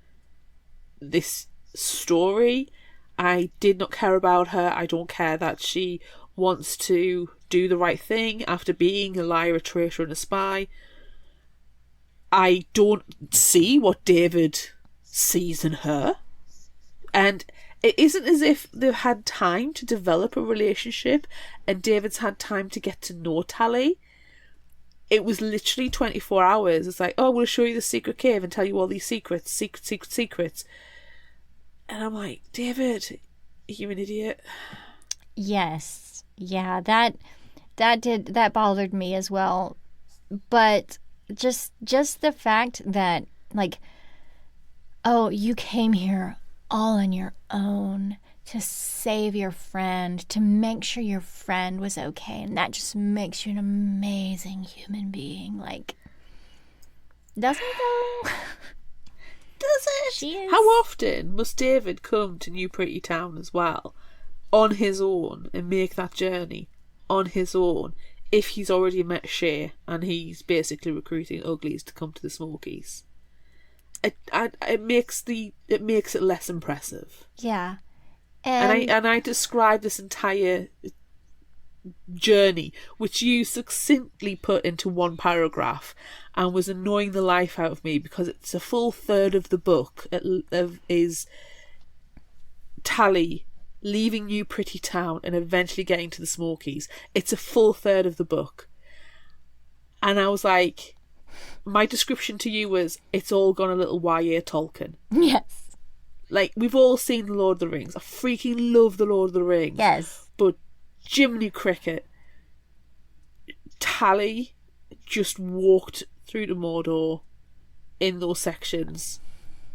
this story. I did not care about her. I don't care that she wants to do the right thing after being a liar, a traitor, and a spy. I don't see what David sees in her. And it isn't as if they've had time to develop a relationship and David's had time to get to know Tally. It was literally 24 hours. It's like, oh, we'll show you the secret cave and tell you all these secrets. And I'm like, David, you're an idiot. Yes. Yeah, that bothered me as well. But just the fact that, like, oh, you came here all on your own to save your friend, to make sure your friend was okay, and that just makes you an amazing human being. Like, doesn't it though? Does it? She is. How often must David come to New Pretty Town as well, on his own, and make that journey on his own, if he's already met Shay and he's basically recruiting Uglies to come to the Smokies? It makes it less impressive. Yeah. And I describe this entire journey, which you succinctly put into one paragraph and was annoying the life out of me because it's a full third of the book is Tally leaving New Pretty Town and eventually getting to the Smokies. It's a full third of the book. And I was like, my description to you was, it's all gone a little YA Tolkien. Yes. Like, we've all seen The Lord of the Rings. I freaking love The Lord of the Rings. Yes. But Jiminy Cricket, Tally just walked through the Mordor in those sections,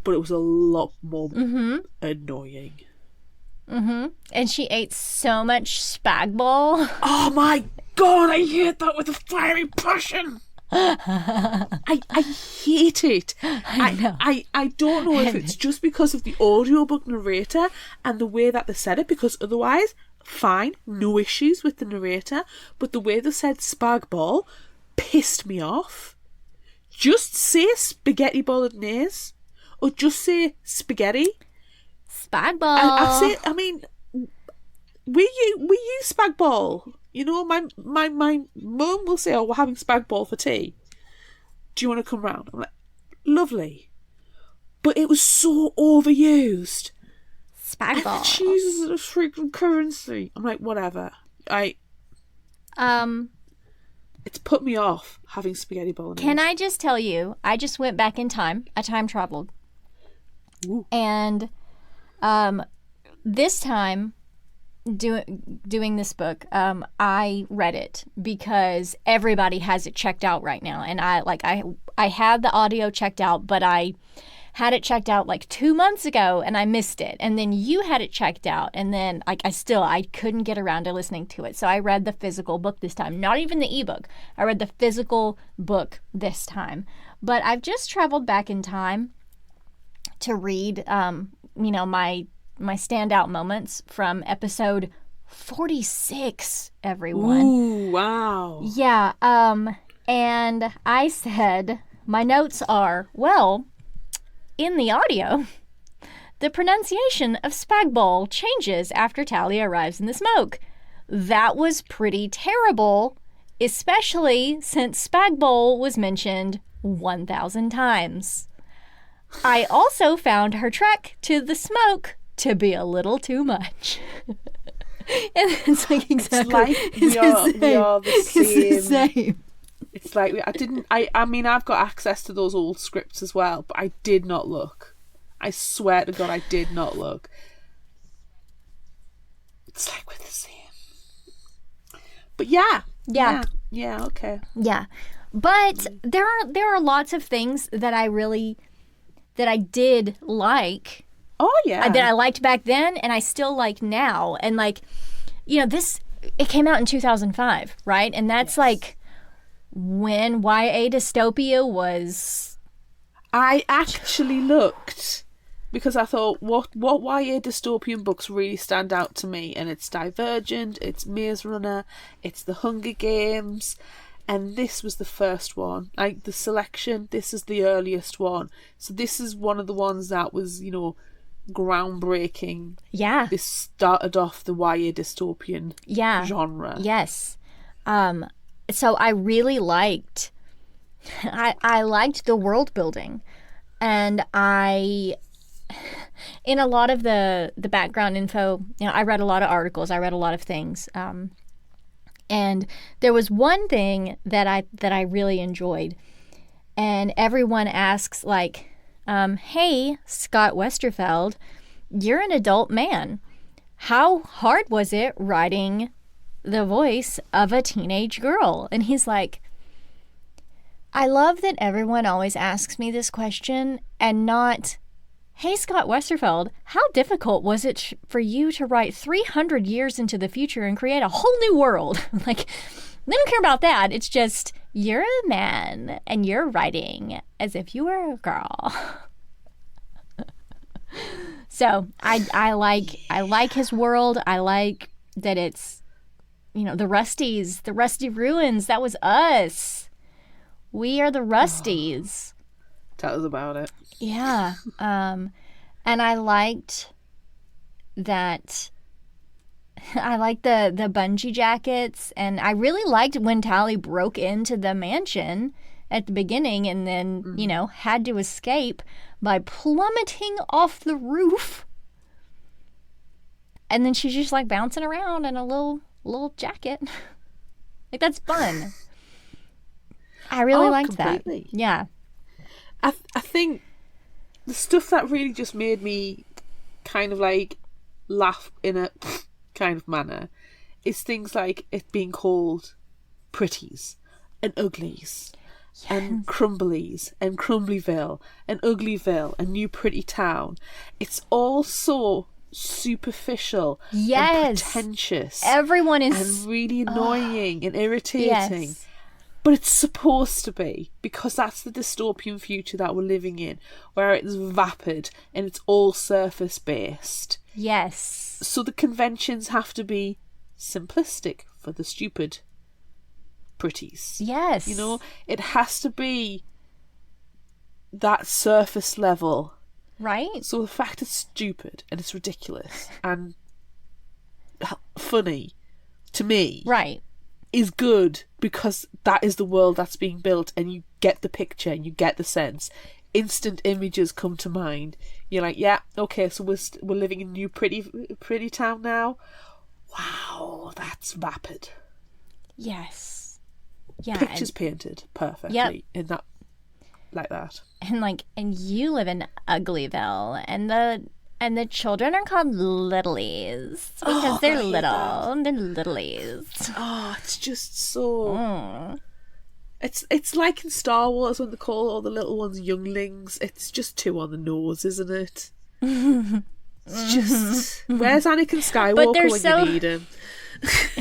but it was a lot more annoying. And she ate so much spagball. Oh my god, I hate that with a fiery passion. I hate it. I know. I don't know if it's just because of the audiobook narrator and the way that they said it, because otherwise, fine, no issues with the narrator, but the way they said spagball pissed me off. Just say spaghetti bolognese, or just say spaghetti. Spagball. I mean, we use spagball. You know, my mum will say, "Oh, we're having spagball for tea. Do you want to come round?" I'm like, lovely, but it was so overused. Spagball. And she uses it as a freaking currency. I'm like, whatever. It's put me off having spaghetti bolognese. Can I just tell you, I just went back in time. I time traveled. Ooh. And this time, doing this book, I read it because everybody has it checked out right now. And I had the audio checked out, but I had it checked out like 2 months ago and I missed it. And then you had it checked out, and then I couldn't get around to listening to it. So I read the physical book this time, not even the ebook. I read the physical book this time. But I've just traveled back in time to read my standout moments from episode 46, everyone. Ooh, wow. Yeah, and I said, my notes are, well, in the audio, the pronunciation of spagball changes after Tally arrives in the smoke. That was pretty terrible, especially since spagball was mentioned 1,000 times. I also found her trek to the smoke to be a little too much. And it's like, exactly. It's like we are the same. It's the same. It's like I mean, I've got access to those old scripts as well, but I did not look. I swear to God, I did not look. It's like we're the same. But yeah, okay. Yeah. But there are lots of things that I did like. Oh yeah. That I liked back then and I still like now. And like, it came out in 2005, right? And that's like when YA dystopia was. I actually looked because I thought, what YA dystopian books really stand out to me? And it's Divergent, it's Maze Runner, it's The Hunger Games, and this was the first one. Like the selection, this is the earliest one. So this is one of the ones that was, groundbreaking. Yeah. This started off the YA dystopian genre. Yes. So I really liked I liked the world building, and in a lot of the background info, I read a lot of articles, I read a lot of things, and there was one thing that I really enjoyed, and everyone asks like, hey, Scott Westerfeld, you're an adult man. How hard was it writing the voice of a teenage girl? And he's like, I love that everyone always asks me this question and not, hey, Scott Westerfeld, how difficult was it for you to write 300 years into the future and create a whole new world? Like, they don't care about that. It's just, you're a man and you're writing as if you were a girl. So I like his world. I like that it's, the Rusty Ruins. That was us. We are the Rusties. Tell us about it. Yeah. And I liked that I like the bungee jackets, and I really liked when Tally broke into the mansion at the beginning and then, had to escape by plummeting off the roof. And then she's just like bouncing around in a little jacket. Like, that's fun. I really liked completely. that. Yeah. I think the stuff that really just made me kind of like laugh in a kind of manner is things like it being called Pretties and Uglies and Crumblies and Crumblyville and Uglyville and New Pretty Town. It's all so superficial and pretentious. Everyone is and really annoying and irritating. Yes. But it's supposed to be, because that's the dystopian future that we're living in, where it's vapid and it's all surface based. Yes. So the conventions have to be simplistic for the stupid pretties. Yes. It has to be that surface level. Right? So the fact it's stupid and it's ridiculous and funny to me. Right. Is good, because that is the world that's being built, and you get the picture and you get the sense. Instant images come to mind. You're like, yeah, okay, so we're living in New Pretty Town now. Wow, that's vapid. Yes. Yeah. Pictures painted perfectly in that, like that. And you live in Uglyville, and the children are called Littlies because they're little. They're Littlies. Oh, it's just so. It's like in Star Wars when they call all the little ones younglings. It's just too on the nose, isn't it? It's just, where's Anakin Skywalker when you need him?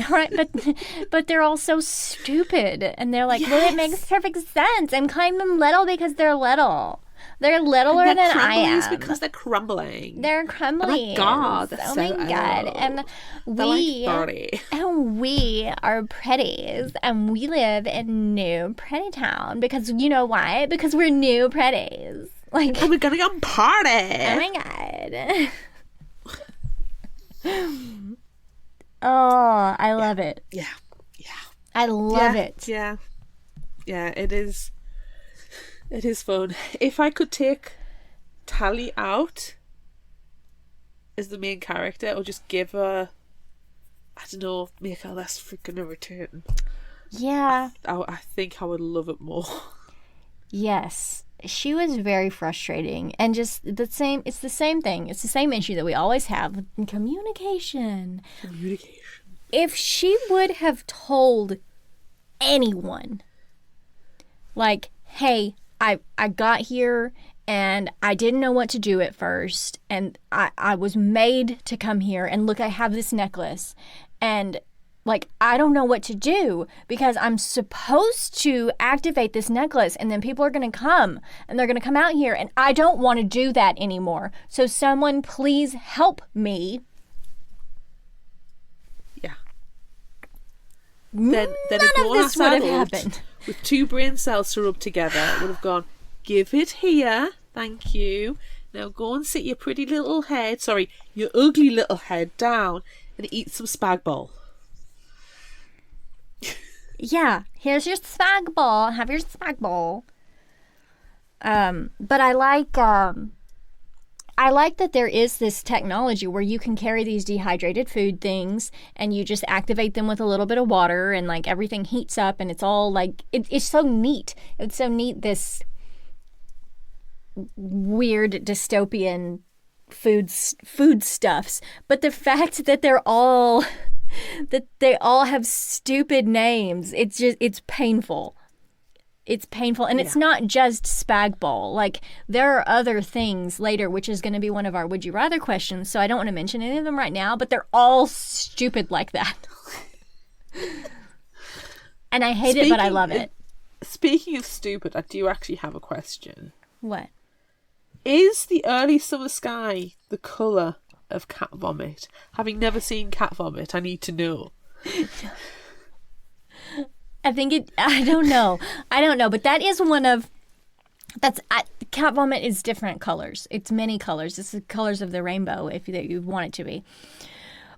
Right, but they're all so stupid, and they're like, well, it makes perfect sense. I'm calling them little because they're little. They're littler than I am. Because they're crumbling. They're crumbling. Oh my god! That's oh my god! And we are pretties, and we live in New Pretty Town because you know why? Because we're new pretties. Like, and we're gonna go party. Oh my god! Oh, I love it. Yeah. I love it. Yeah. It is. It is fun. If I could take Tally out as the main character, or just give her, I don't know, make her less freaking irritating. Yeah. I think I would love it more. Yes. She was very frustrating, and just it's the same thing. It's the same issue that we always have with communication. If she would have told anyone, like, hey, I got here and I didn't know what to do at first, and I was made to come here, and look, I have this necklace, and like, I don't know what to do because I'm supposed to activate this necklace, and then people are going to come, and they're going to come out here, and I don't want to do that anymore. So someone please help me. Yeah. Then a none of this would have adult happened. with two brain cells to rub together would have gone, give it here, thank you. Now go and sit your pretty little head, your ugly little head down and eat some spag bol. Yeah, here's your spag bol. Have your spag bol. But I like that there is this technology where you can carry these dehydrated food things, and you just activate them with a little bit of water, and like everything heats up, and it's all like it's so neat. It's so neat, this weird dystopian food stuffs. But the fact that they all have stupid names, it's painful. It's painful, and it's not just spag bol. Like, there are other things later, which is going to be one of our would you rather questions, so I don't want to mention any of them right now, but they're all stupid like that. And I hate it, but I love it. Speaking of stupid, I do actually have a question. What? Is the early summer sky the colour of cat vomit? Having never seen cat vomit, I need to know. I don't know, but that is one of, cat vomit is different colors. It's many colors. It's the colors of the rainbow, if you want it to be.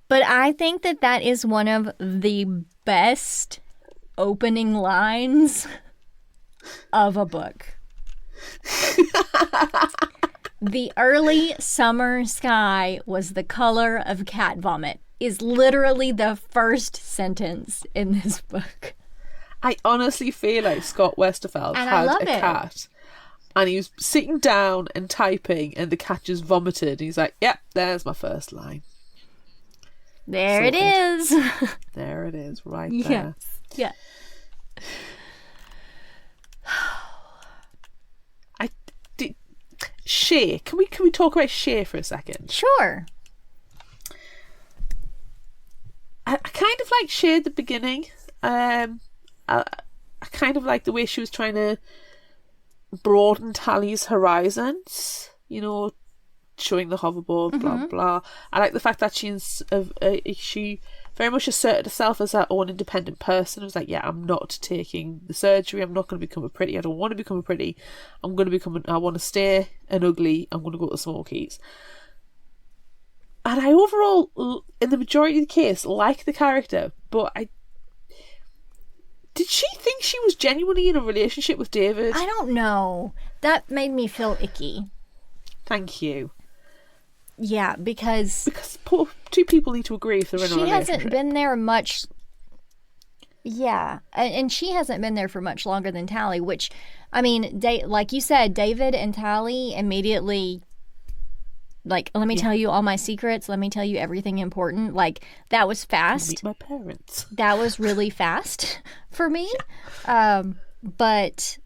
But I think that that is one of the best opening lines of a book. The early summer sky was the color of cat vomit is literally the first sentence in this book. I honestly feel like Scott Westerfeld And had a cat and he was sitting down and typing and the cat just vomited. He's like, yep, there's my first line. There it is. There it is, right Yes. there. Yeah. Shay, can we talk about Shay for a second? Sure. I kind of like Shay at the beginning. I kind of like the way she was trying to broaden Tally's horizons. You know, showing the hoverboard, blah blah. I like the fact that she very much asserted herself as her own independent person. It was like, yeah, I'm not taking the surgery. I'm not going to become a pretty. I don't want to become a pretty. I want to stay an ugly. I'm going to go to the Smokies. And I overall, in the majority of the case, like the character, but did she think she was genuinely in a relationship with David? I don't know. That made me feel icky. Thank you. Yeah, because two people need to agree if they're in a relationship. She hasn't been there much. Yeah, and she hasn't been there for much longer than Tally, which, I mean, like you said, David and Tally immediately, like, let me tell you all my secrets. Let me tell you everything important. Like, that was fast. Meet my parents. That was really fast for me. But,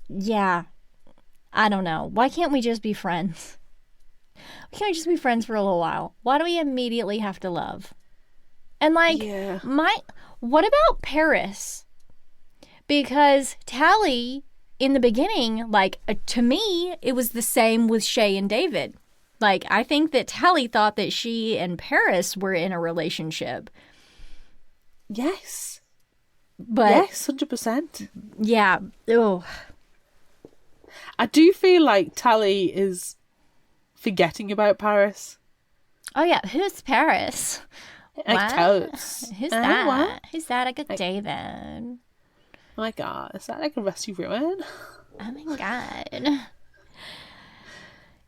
yeah, I don't know. Why can't we just be friends? Why can't we just be friends for a little while? Why do we immediately have to love? And like, what about Paris? Because Tally, in the beginning, like, to me, it was the same with Shay and David. Like, I think that Tally thought that she and Paris were in a relationship. Yes. But yes, 100%. Yeah. Oh. I do feel like Tally is forgetting about Paris. Oh yeah, who's Paris? Who's that? What? Who's that? I got David. Oh my god, is that like a Rusty Ruin? Oh my god.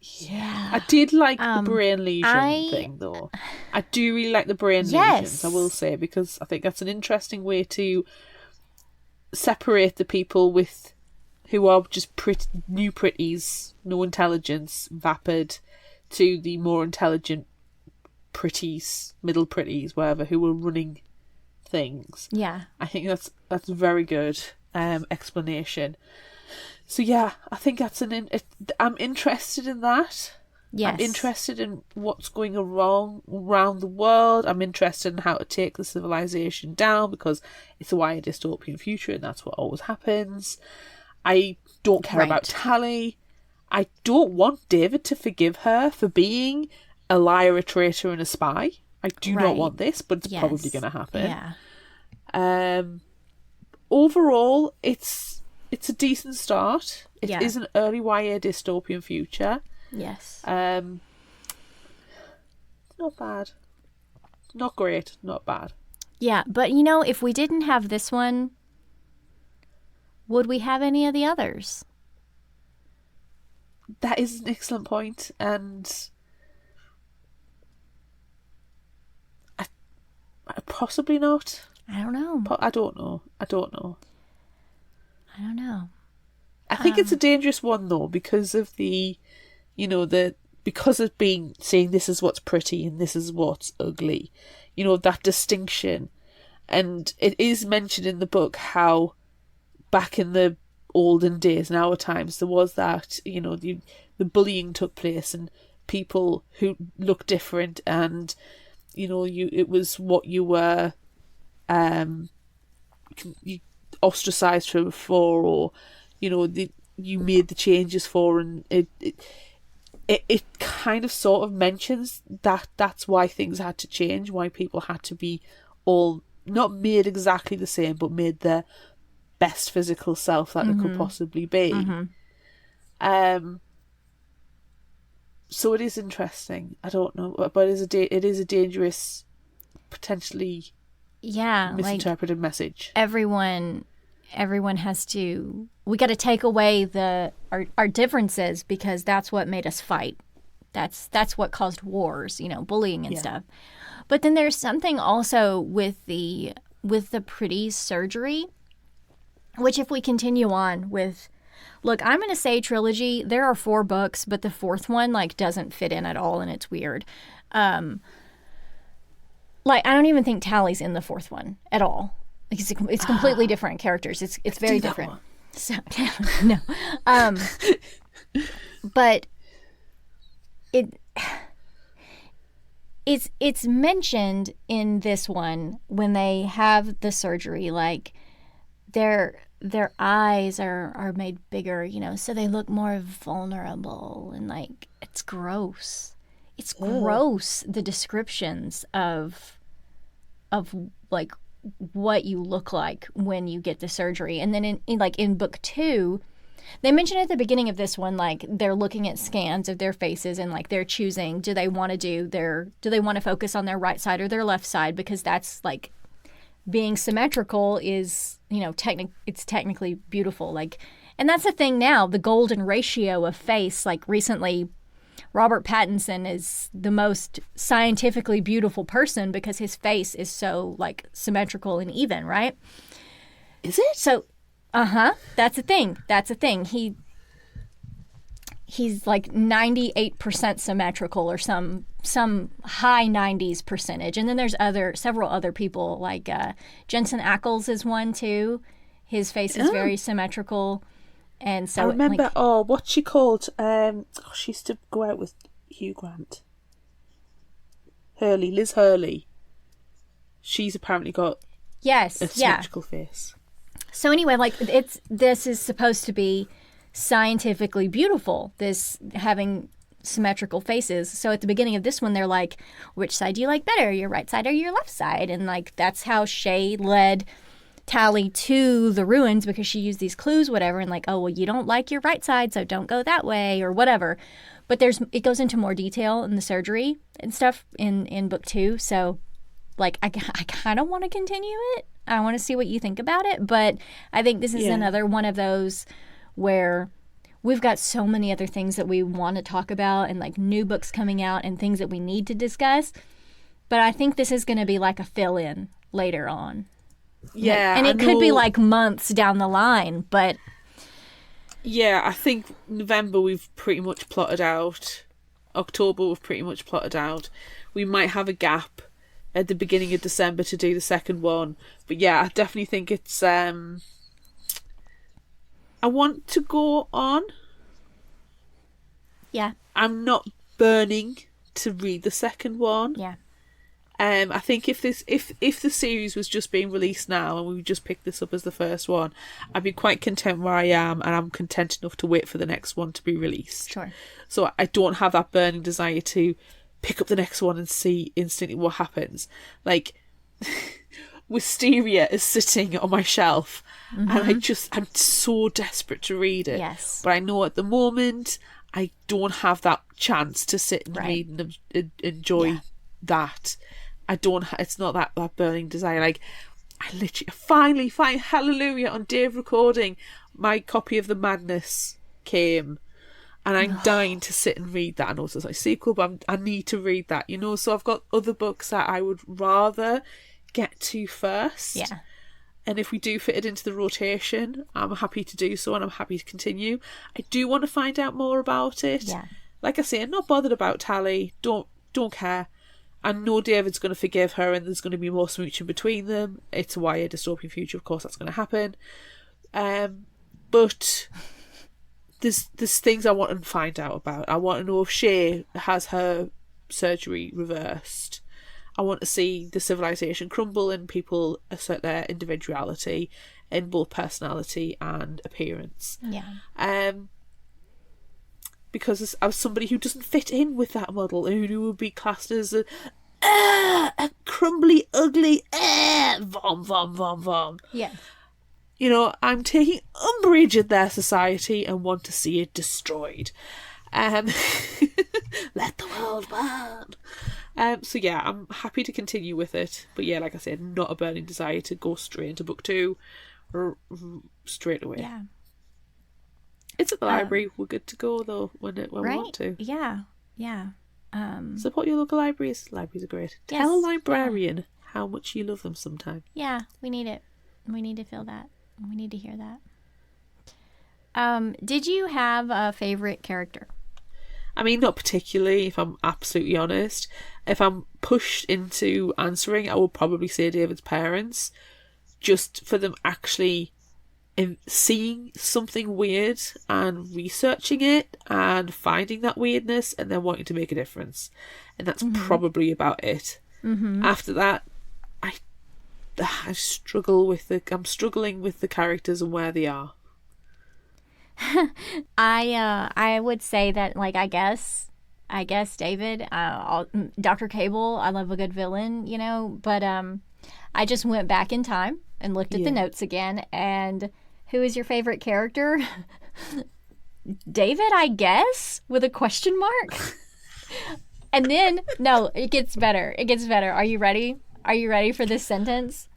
Yeah. I did like the brain lesion thing though. I do really like the brain lesions, I will say, because I think that's an interesting way to separate the people who are just new pretties, no intelligence, vapid, to the more intelligent pretties, middle pretties, whatever, who were running things. Yeah. I think that's a very good explanation. So yeah, I think that's I'm interested in that. Yes. I'm interested in what's going wrong around the world. I'm interested in how to take the civilization down, because it's a YA dystopian future and that's what always happens. I don't care about Tally. I don't want David to forgive her for being a liar, a traitor, and a spy. I do not want this, but it's probably going to happen. Yeah. Overall, it's a decent start. It is an early YA dystopian future. Yes. Not bad. Not great. Not bad. Yeah, but you know, if we didn't have this one, would we have any of the others? That is an excellent point, and possibly not. I don't know. I don't know. I don't know. I think it's a dangerous one though, because of because of saying this is what's pretty and this is what's ugly. You know, that distinction. And it is mentioned in the book how back in the olden days, in our times, there was that, the bullying took place and people who looked different, and it was what you were you ostracized for, or you made the changes for, and it kind of sort of mentions that's why things had to change, why people had to be all not made exactly the same, but made their best physical self that it could possibly be. So it is interesting. I don't know, but it is a dangerous, potentially misinterpreted message. Everyone has to. We got to take away our differences, because that's what made us fight. That's what caused wars, bullying and stuff. But then there's something also with the pretty surgery, which if we continue on with, look, I'm going to say trilogy. There are 4 books, but the 4th one doesn't fit in at all, and it's weird. I don't even think Tally's in the 4th one at all. It's completely different characters. It's very different. So no, but it's mentioned in this one when they have the surgery, their eyes are made bigger, so they look more vulnerable, and it's gross. It's gross, the descriptions of what you look like when you get the surgery. And then in book 2, they mention at the beginning of this one, they're looking at scans of their faces, and they're choosing, do they want to focus on their right side or their left side, because that's being symmetrical is, it's technically beautiful. And that's the thing now, the golden ratio of face. Recently, Robert Pattinson is the most scientifically beautiful person because his face is so symmetrical and even, right? Is it? So, that's a thing. He's 98% symmetrical, or some high 90s percentage. And then there's several other people, Jensen Ackles is one too. His face is very symmetrical. And so I remember, what's she called? She used to go out with Hugh Grant. Liz Hurley. She's apparently got a symmetrical face. So anyway, this is supposed to be scientifically beautiful, this having symmetrical faces. So at the beginning of this one, they're like, which side do you like better, your right side or your left side? And that's how Shay led Tally to the ruins, because she used these clues, whatever, and you don't like your right side, so don't go that way, or whatever. But it goes into more detail in the surgery and stuff in book 2. So I kind of want to continue it. I want to see what you think about it, but I think this is another one of those where we've got so many other things that we want to talk about, and new books coming out and things that we need to discuss. But I think this is going to be a fill-in later on. Yeah. And it could be months down the line, but... Yeah, I think November we've pretty much plotted out. October we've pretty much plotted out. We might have a gap at the beginning of December to do the second one. But yeah, I definitely think it's... I want to go on. Yeah. I'm not burning to read the second one. Yeah. I think if the series was just being released now and we just picked this up as the first one, I'd be quite content where I am, and I'm content enough to wait for the next one to be released. Sure. So I don't have that burning desire to pick up the next one and see instantly what happens. Wisteria is sitting on my shelf, and I'm so desperate to read it. Yes. But I know at the moment I don't have that chance to sit and read and enjoy that. It's not that burning desire. I literally finally, hallelujah, on day of recording, my copy of The Madness came, and I'm dying to sit and read that. I know it's a sequel, but I need to read that, so I've got other books that I would rather get to first. Yeah. And if we do fit it into the rotation, I'm happy to do so, and I'm happy to continue. I do want to find out more about it. Yeah. Like I say, I'm not bothered about Tally. Don't care. I know David's going to forgive her, and there's going to be more smooching between them. It's a YA dystopian future, of course that's going to happen. But there's things I want to find out about. I want to know if Shay has her surgery reversed. I want to see the civilization crumble and people assert their individuality in both personality and appearance. Yeah. Because I was somebody who doesn't fit in with that model, who would be classed as a crumbly, ugly, vom, vom, vom, vom. Yeah. I'm taking umbrage at their society and want to see it destroyed. Let the world burn. So yeah, I'm happy to continue with it. But yeah, like I said, not a burning desire to go straight into book 2 straight away. Yeah. It's at the library. We're good to go though when we want to. Yeah. Yeah. Support your local libraries. Libraries are great. Yes. Tell a librarian how much you love them sometime. Yeah, we need it. We need to feel that. We need to hear that. Did you have a favorite character? I mean, not particularly, if I'm absolutely honest. If I'm pushed into answering, I would probably say David's parents, just for them actually seeing something weird and researching it and finding that weirdness and then wanting to make a difference. And that's probably about it. After that, I'm struggling with the characters and where they are. I would say that, like, I guess David, Dr. Cable, I love a good villain, you know, but I just went back in time and looked at the notes again, and who is your favorite character? David, I guess, with a question mark. And then, no, it gets better. It gets better. Are you ready? Are you ready for this sentence?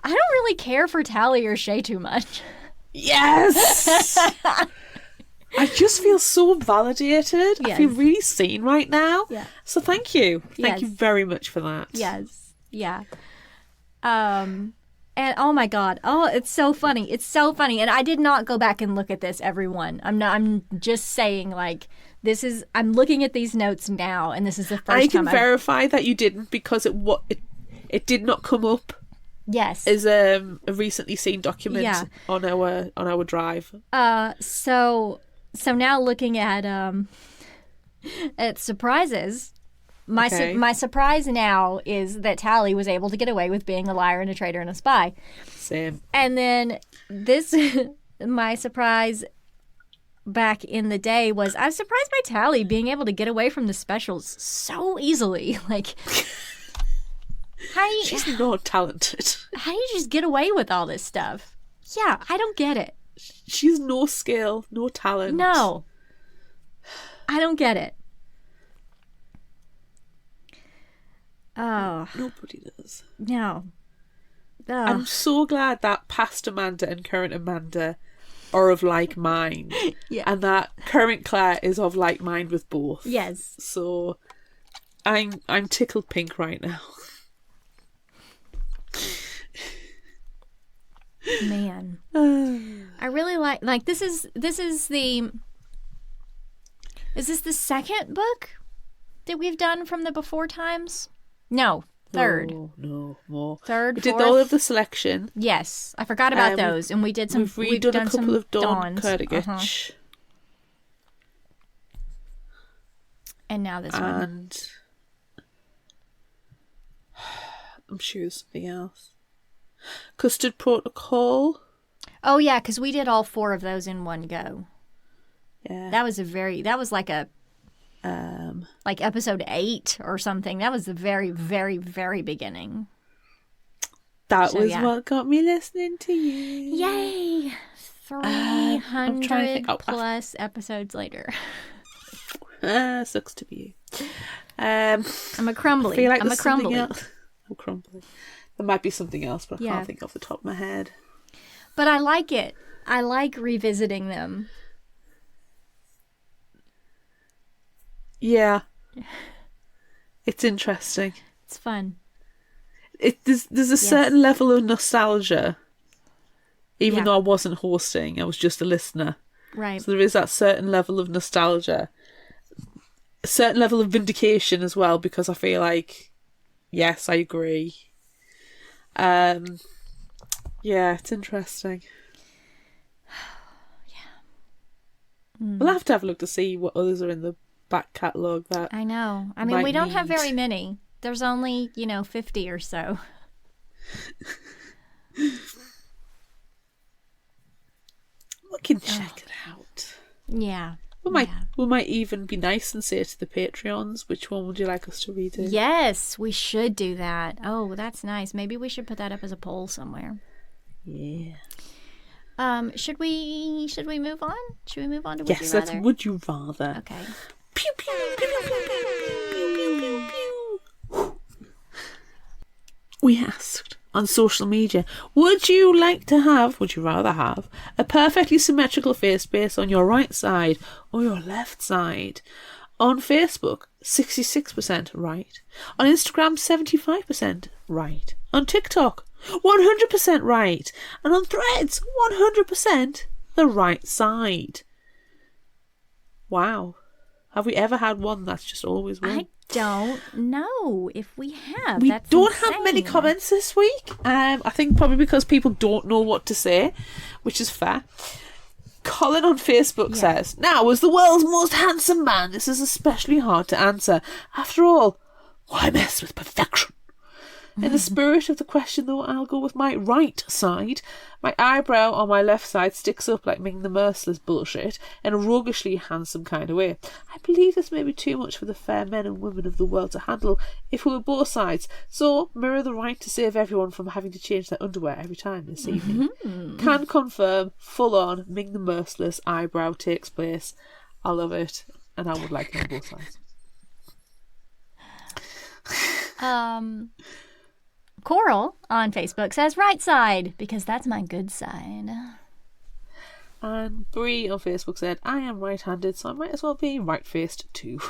I don't really care for Tally or Shay too much. Yes! I just feel so validated. Yes. I feel really seen right now. Yeah. So thank you. Thank Yes. you very much for that. Yes. Yeah. And oh my God. Oh, it's so funny. It's so funny. And I did not go back and look at this, everyone. I'm just saying, like, I'm looking at these notes now, and this is the first time I can verify that you didn't, because it did not come up. Yes. As a recently seen document Yeah. on our drive. So now looking at surprises, my surprise now is that Tally was able to get away with being a liar and a traitor and a spy. Same. And then this, my surprise back in the day was, I was surprised by Tally being able to get away from the specials so easily. Like, she's not talented. How do you just get away with all this stuff? Yeah, I don't get it. She's no skill, no talent. No. I don't get it. Oh. Nobody does. No. Oh. I'm so glad that past Amanda and current Amanda are of like mind. Yeah. And that current Claire is of like mind with both. Yes. So I'm tickled pink right now. Man. I really like this is the is this the second book that we've done from the before times? No, third. No, more. Third, we did fourth? all of the selection. Yes, I forgot about those, and we did some. We've redone a couple of Dawn Dawns. Kurdigich. And now this one. And I'm sure there's something else. Custard Protocol. Oh yeah, because we did all 4 of those in one go. Yeah. That was like a like episode 8 or something. That was the very, very, very beginning. That was what got me listening to you. Yay! 300 plus episodes later. Sucks to be you. I'm a crumbly. I feel like I'm a crumbly. I'm crumbly. There might be something else, but I can't think off the top of my head. But I like it. I like revisiting them. Yeah. It's interesting. It's fun. There's a certain level of nostalgia. Even though I wasn't hosting, I was just a listener. Right. So there is that certain level of nostalgia. A certain level of vindication as well, because I feel like, yes, I agree. Yeah, it's interesting. We'll have to have a look to see what others are in the back catalogue that I know. I mean, we don't have very many. There's only, 50 or so. We can check it out. Yeah. We might even be nice and say to the Patreons, which one would you like us to read in? Yes, we should do that. Oh, that's nice. Maybe we should put that up as a poll somewhere. Yeah. Should we move on? Should we move on to Would Yes, You that's Rather? Would You Rather. Okay. Pew, pew, pew, pew, pew, pew, pew, pew, pew. We asked on social media, would you rather have a perfectly symmetrical face based on your right side or your left side? On Facebook, 66% right. On Instagram, 75% right. On TikTok, 100% right. And on Threads, 100% the right side. Wow. Have we ever had one that's just always wrong? I don't know if we have. We That's don't insane. have many comments this week. I think probably because people don't know what to say, which is fair. Colin on Facebook says, now, as the world's most handsome man, this is especially hard to answer. After all, why mess with perfection? In the spirit of the question, though, I'll go with my right side. My eyebrow on my left side sticks up like Ming the Merciless bullshit in a roguishly handsome kind of way. I believe this may be too much for the fair men and women of the world to handle if we were both sides. So, mirror the right to save everyone from having to change their underwear every time this evening. Can confirm, full-on Ming the Merciless eyebrow takes place. I love it, and I would like them on both sides. Coral on Facebook says right side because that's my good side. And Bree on Facebook said, I am right-handed, so I might as well be right-faced too.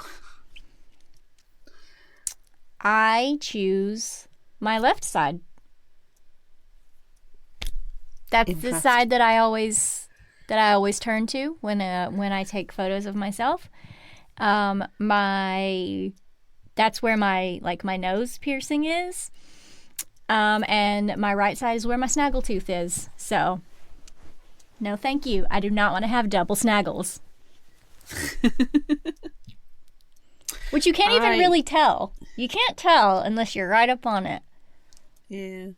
I choose my left side. That's the side that I always turn to when I take photos of myself. That's where my nose piercing is. And my right side is where my snaggletooth is. So, no thank you. I do not want to have double snaggles. Which you can't even really tell. You can't tell unless you're right up on it. Yeah.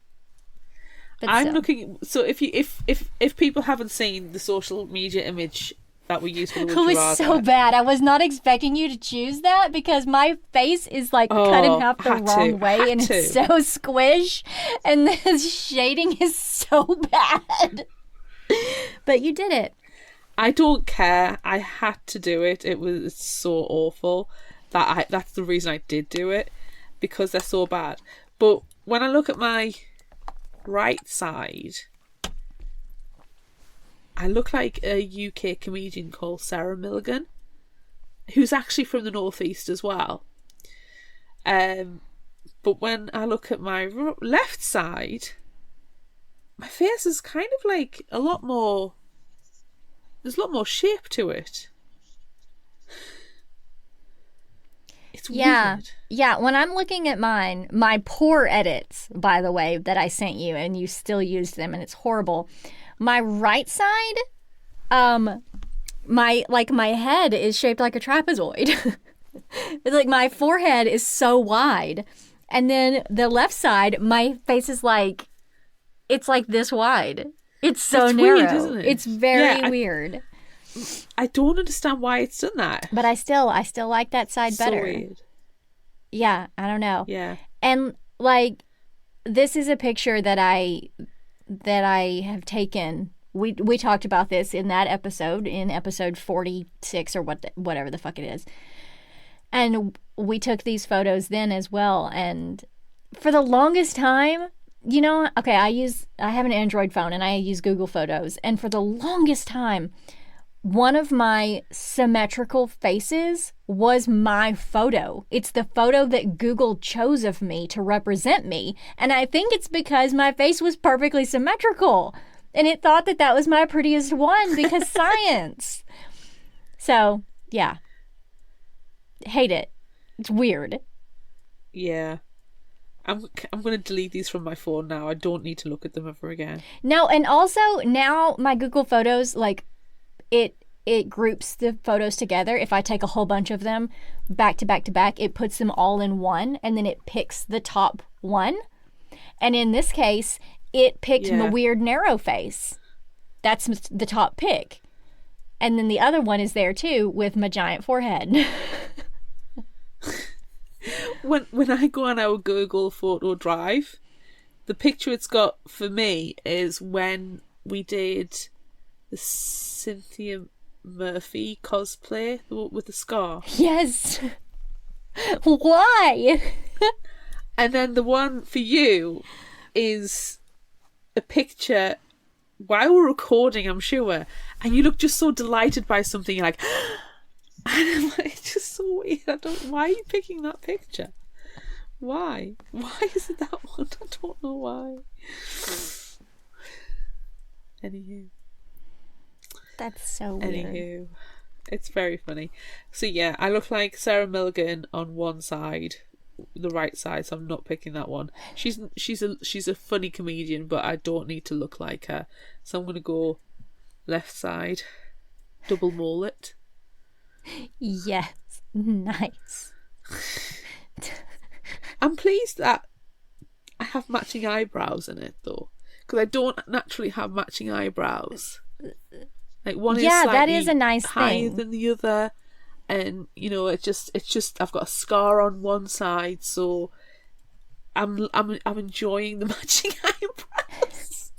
But I'm looking. So if people haven't seen the social media image that we use for the Would It You was Rather, so bad. I was not expecting you to choose that because my face is cut in half the wrong way and it's so squish and the shading is so bad. But you did it. I don't care. I had to do it. It was so awful that's the reason I did do it, because they're so bad. But when I look at my right side, I look like a UK comedian called Sarah Milligan, who's actually from the Northeast as well. But when I look at my left side, my face is kind of like there's a lot more shape to it. It's weird. Yeah, when I'm looking at mine, my poor edits, by the way, that I sent you and you still used them and it's horrible. My right side, my head is shaped like a trapezoid. Like my forehead is so wide. And then the left side, my face is it's like this wide. It's so narrow. Weird, isn't it? It's very weird. I don't understand why it's done that. But I still like that side better. So weird. Yeah, I don't know. Yeah. And this is a picture that I have taken. We talked about this in that episode, in episode 46 or whatever the fuck it is. And we took these photos then as well. And for the longest time, okay, I have an Android phone and I use Google Photos. And for the longest time, one of my symmetrical faces was my photo. It's the photo that Google chose of me to represent me. And I think it's because my face was perfectly symmetrical. And it thought that was my prettiest one because science. So, yeah. Hate it. It's weird. Yeah. I'm going to delete these from my phone now. I don't need to look at them ever again. No, and also now my Google Photos, it groups the photos together. If I take a whole bunch of them back to back to back, it puts them all in one, and then it picks the top one. And in this case, it picked my weird narrow face. That's the top pick. And then the other one is there too with my giant forehead. When I go on our Google Photo Drive, the picture it's got for me is when we did the Cynthia Murphy cosplay with the scar. Yes. Why? And then the one for you is a picture while we're recording, I'm sure, and you look just so delighted by something. You're like, and I'm like, it's just so weird. Why are you picking that picture? Why? Why is it that one? I don't know why. Anywho. That's so weird. Anywho. It's very funny. So yeah, I look like Sarah Milligan on one side, the right side, so I'm not picking that one. She's a funny comedian, but I don't need to look like her. So I'm gonna go left side. Double mullet. Yes. Nice. I'm pleased that I have matching eyebrows in it though, because I don't naturally have matching eyebrows. Like one is slightly that is a nice higher thing than the other, and you know it's just I've got a scar on one side, so I'm enjoying the matching eyebrows.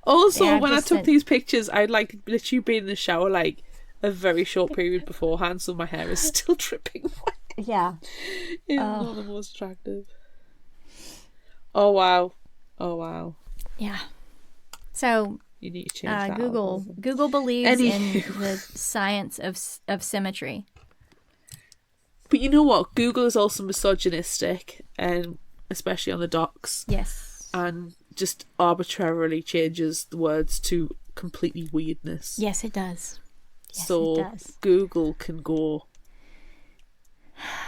Also, yeah, when I took these pictures, I'd like literally been in the shower like a very short period beforehand, so my hair is still dripping wet. Yeah. It's not the most attractive. Oh wow. Yeah. So you need to change that Google believes in the science of symmetry. But you know what? Google is also misogynistic, and especially on the docs. Yes. And just arbitrarily changes the words to completely weirdness. Yes, it does. Yes, so it does. Google can go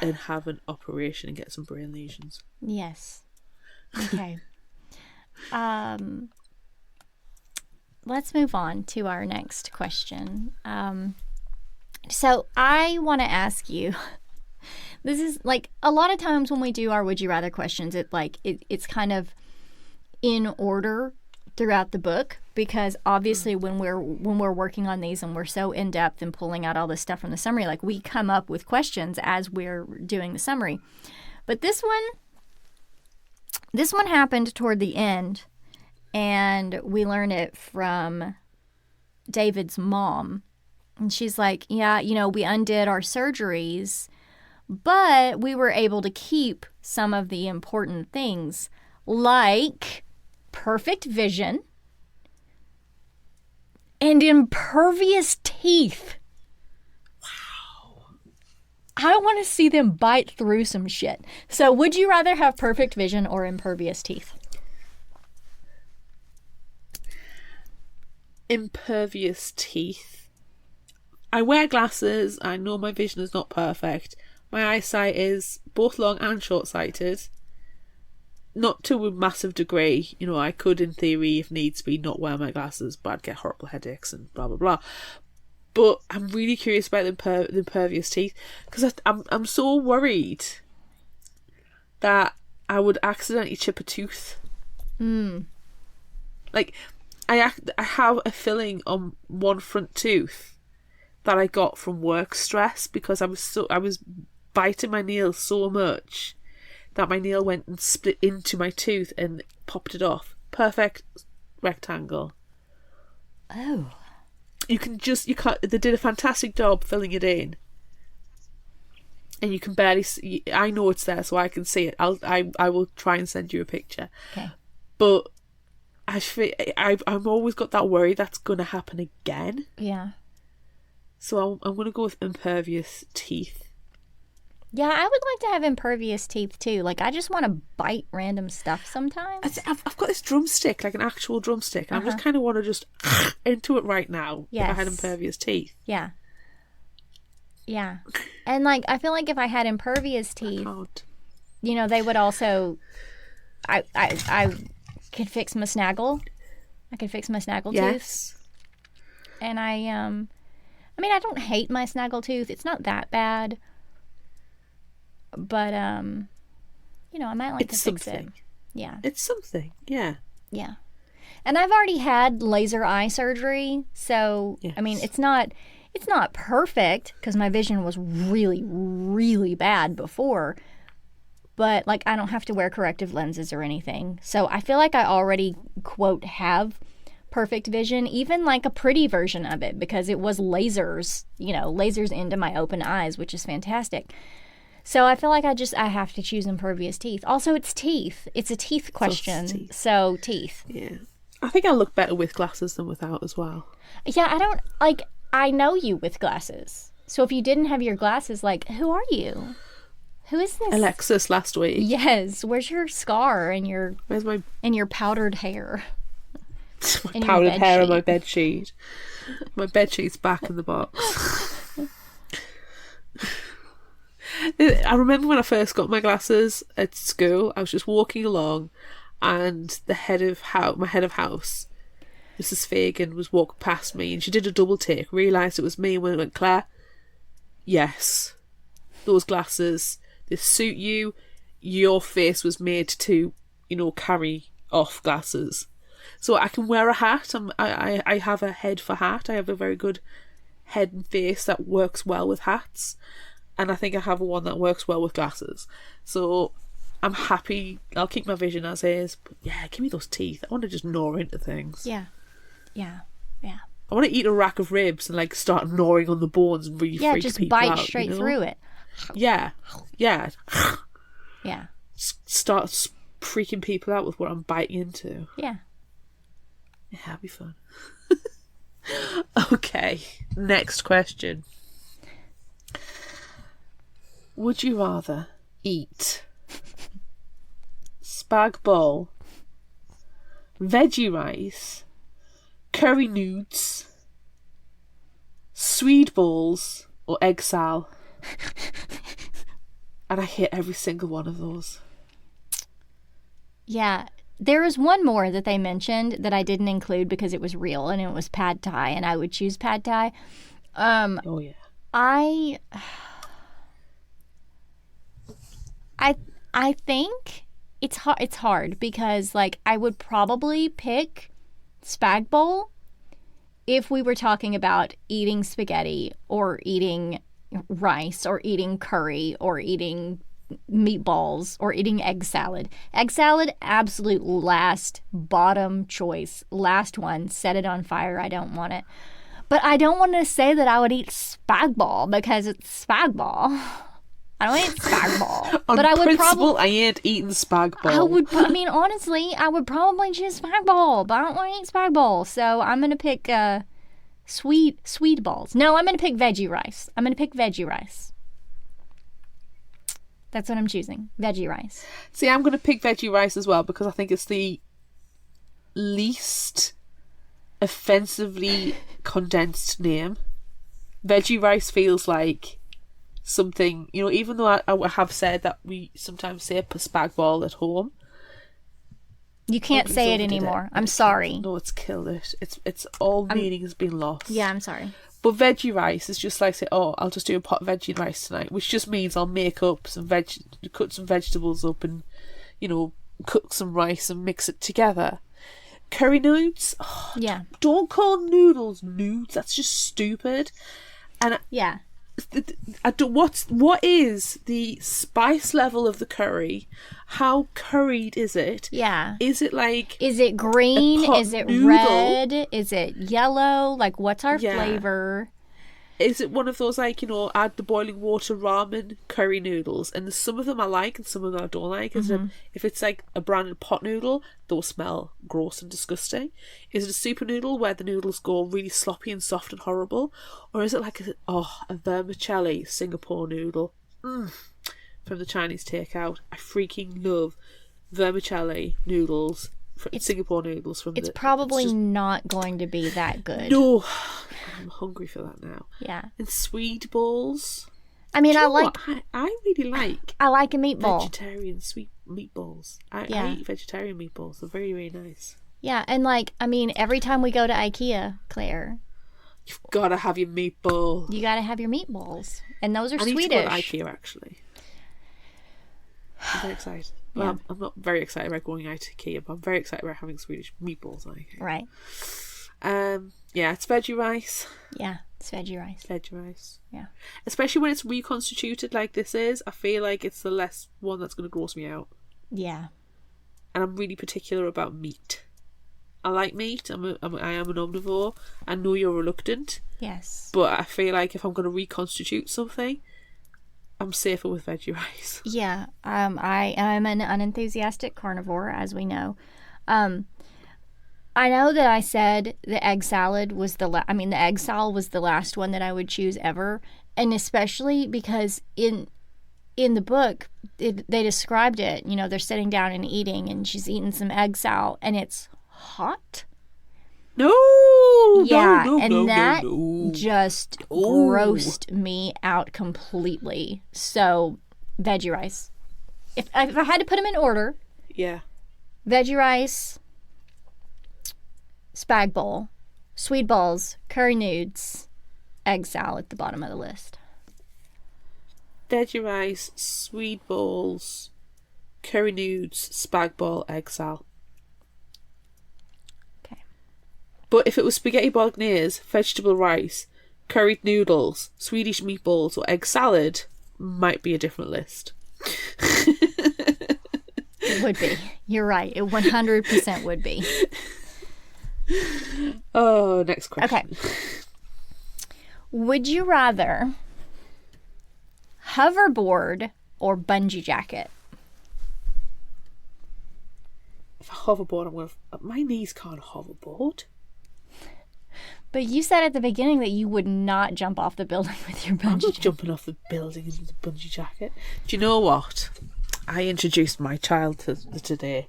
and have an operation and get some brain lesions. Yes. Okay. Let's move on to our next question. So I want to ask you, this is like a lot of times when we do our Would You Rather questions, it's kind of in order throughout the book, because obviously when we're working on these and we're so in depth and pulling out all this stuff from the summary, like we come up with questions as we're doing the summary. But this one happened toward the end, and we learn it from David's mom. And she's like, yeah, we undid our surgeries, but we were able to keep some of the important things, like perfect vision and impervious teeth. Wow. I want to see them bite through some shit. So would you rather have perfect vision or impervious teeth? Impervious teeth. I wear glasses. I know my vision is not perfect. My eyesight is both long and short-sighted. Not to a massive degree. I could, in theory, if needs be, not wear my glasses, but I'd get horrible headaches and blah, blah, blah. But I'm really curious about the impervious teeth, because I'm so worried that I would accidentally chip a tooth. Like, I have a filling on one front tooth that I got from work stress, because I was biting my nail so much that my nail went and split into my tooth and popped it off. Perfect rectangle. Oh. You can't. They did a fantastic job filling it in, and you can barely see. I know it's there, so I can see it. I will try and send you a picture. Okay. But I've always got that worry that's going to happen again. Yeah. So I'm going to go with impervious teeth. Yeah, I would like to have impervious teeth too. Like, I just want to bite random stuff sometimes. I've got this drumstick, like an actual drumstick, and I just kind of want to just into it right now. Yes. If I had impervious teeth. Yeah. Yeah. And, like, I feel like if I had impervious teeth, they would also... I could fix my snaggle. I could fix my snaggle tooth. And I don't hate my snaggle tooth. It's not that bad. But, I might like to fix it. Yeah. It's something. Yeah. Yeah. And I've already had laser eye surgery. So, yes. It's not perfect, because my vision was really, really bad before. But, like, I don't have to wear corrective lenses or anything. So I feel like I already, quote, have perfect vision, even like a pretty version of it, because it was lasers, lasers into my open eyes, which is fantastic. So I feel like I have to choose impervious teeth. Also, it's teeth. It's a teeth question. So teeth. Yeah. I think I look better with glasses than without as well. Yeah, I know you with glasses. So if you didn't have your glasses, who are you? Who is this? Alexis last week. Yes. Where's your scar and Where's my powdered hair? my powdered hair on my bed sheet. My bed sheet's back in the box. I remember when I first got my glasses at school, I was just walking along and my head of house, Mrs. Fagan, was walking past me and she did a double take, realised it was me and went, Claire, yes, those glasses, they suit you. Your face was made to, carry off glasses. So I can wear a hat. I have a head for hat. I have a very good head and face that works well with hats. And I think I have one that works well with glasses. So I'm happy. I'll keep my vision as is. But yeah, give me those teeth. I want to just gnaw into things. Yeah. Yeah. Yeah. I want to eat a rack of ribs and start gnawing on the bones and really freak people out. Yeah, just bite straight through it. Yeah. Yeah. Yeah. Start freaking people out with what I'm biting into. Yeah. Yeah, that'd be fun. Okay. Next question. Would you rather eat spag bol, veggie rice, curry nudes, swede balls, or egg sal? And I hate every single one of those. Yeah. There is one more that they mentioned that I didn't include because it was real, and it was pad thai, and I would choose pad thai. Oh, yeah. I think it's hard because I would probably pick spag bowl if we were talking about eating spaghetti or eating rice or eating curry or eating meatballs or eating egg salad. Egg salad, absolute last bottom choice. Last one. Set it on fire. I don't want it. But I don't want to say that I would eat spag ball because it's spag ball. I don't eat spag ball. But I would probably... I ain't eating spag ball. Honestly, I would probably choose spag ball, but I don't want to eat spag ball. So I'm going to pick sweet balls. No, I'm going to pick veggie rice. That's what I'm choosing. Veggie rice. See, I'm going to pick veggie rice as well because I think it's the least offensively condensed name. Veggie rice feels like something, even though I have said that we sometimes say spag ball at home. You can't say it anymore. I'm sorry. No, it's killed it. It's all meaning has been lost. Yeah, I'm sorry. But veggie rice is just like, say, oh, I'll just do a pot of veggie rice tonight, which just means I'll make up cut some vegetables up and, cook some rice and mix it together. Curry nudes? Oh, yeah. Don't call noodles nudes. That's just stupid. And yeah. What is the spice level of the curry? How curried is it? Yeah. Is it is it green? Is it noodle? Red? Is it yellow? What's our flavor? Is it one of those add the boiling water ramen curry noodles? And some of them I like and some of them I don't like. If it's a branded pot noodle, those smell gross and disgusting. Is it a super noodle where the noodles go really sloppy and soft and horrible? Or is it a vermicelli Singapore noodle? From the Chinese takeout. I freaking love vermicelli noodles. Singapore noodles from it's probably not going to be that good. No, I'm hungry for that now. Yeah. And swede balls. I mean, I really like. I like a meatball. Vegetarian sweet meatballs. I eat vegetarian meatballs. They're very, very nice. Yeah, and every time we go to IKEA, Claire, you've got to have your meatball. You got to have your meatballs, and those are Swedish. Swedish. I need to go to IKEA actually. I'm very excited. Well, Yeah. I'm not very excited about going out to IKEA, but I'm very excited about having Swedish meatballs on IKEA. Right. Yeah, it's veggie rice. Yeah, it's veggie rice. Veggie rice. Yeah. Especially when it's reconstituted like this is, I feel like it's the less one that's going to gross me out. Yeah. And I'm really particular about meat. I like meat. I am an omnivore. I know you're reluctant, Yes. but I feel like if I'm going to reconstitute something, I'm safer with veggie rice. Yeah. I am an unenthusiastic carnivore, as we know. I know that I said the egg salad was the egg salad was the last one that I would choose ever, and especially because in the book they described it. You know, they're sitting down and eating, and she's eating some egg salad, and it's hot. No. Yeah, no, and no, that no. just Ooh. grossed me out completely. So, veggie rice. If I had to put them in order, Yeah. veggie rice, spag bowl, sweet balls, curry nudes, egg salad at the bottom of the list. Veggie rice, sweet balls, curry nudes, spag bol, egg sal. Okay. But if it was spaghetti bolognese, vegetable rice, curried noodles, Swedish meatballs, or egg salad, might be a different list. It would be. You're right. It 100% would be. Oh, next question. Okay. Would you rather hoverboard or bungee jacket? If I hoverboard, I'm going to... My knees can't hoverboard. But you said at the beginning that you would not jump off the building with your I'm bungee not jacket. jumping off the building in the bungee jacket. Do you know what? I introduced my child today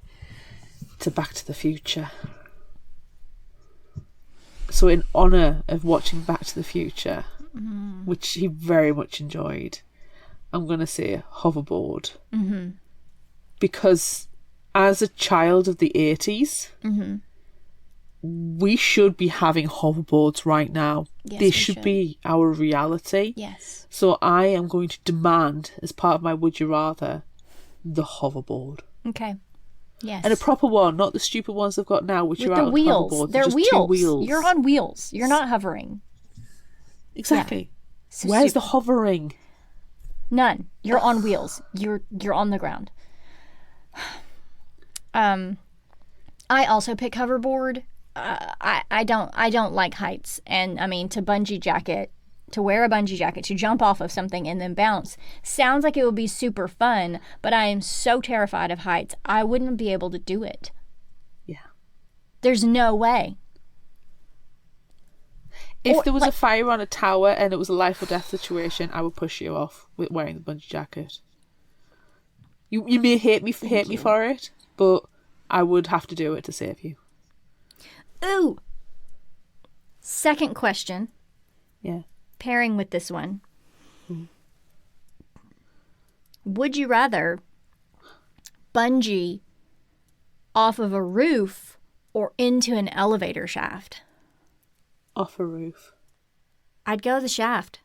to Back to the Future. So in honour of watching Back to the Future, which he very much enjoyed, I'm going to say hoverboard. Mm-hmm. Because as a child of the 80s, we should be having hoverboards right now. Yes, they we should should. be our reality. Yes. So I am going to demand, as part of my Would You Rather, the hoverboard. Okay. Yes. And a proper one, not the stupid ones they've got now, which with are the out wheels. of hoverboards. They're just wheels. 2 wheels. You're on wheels. You're not hovering. Exactly. So Where's stupid. the hovering? None. You're on wheels. You're on the ground. I also pick hoverboard. I don't like heights, and I mean to wear a bungee jacket, to jump off of something and then bounce sounds like it would be super fun, but I am so terrified of heights. I wouldn't be able to do it. Yeah. There's no way. If there was a fire on a tower and it was a life or death situation, I would push you off with wearing the bungee jacket. You may hate me for it, but I would have to do it to save you. Ooh. Second question. Yeah. Pairing with this one. Would you rather bungee off of a roof or into an elevator shaft? Off a roof. I'd go the shaft.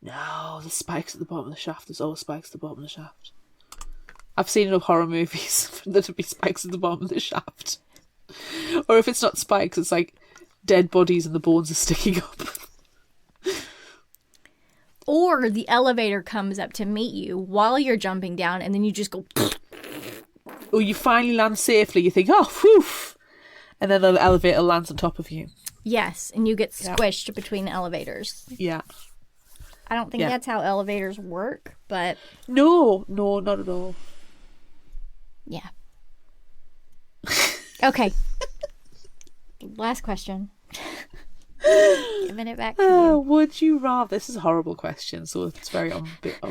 No, there's spikes at the bottom of the shaft. There's always spikes at the bottom of the shaft. I've seen enough horror movies for there to be spikes at the bottom of the shaft. Or if it's not spikes, it's like dead bodies and the bones are sticking up. Or the elevator comes up to meet you while you're jumping down, and then you just go... Or you finally land safely, you think, oh, whew! And then the elevator lands on top of you. Yes, and you get squished between the elevators. Yeah. I don't think that's how elevators work, but... No, not at all. Yeah. Okay. Last question. Giving it back to you. Would you rather... This is a horrible question, so it's very on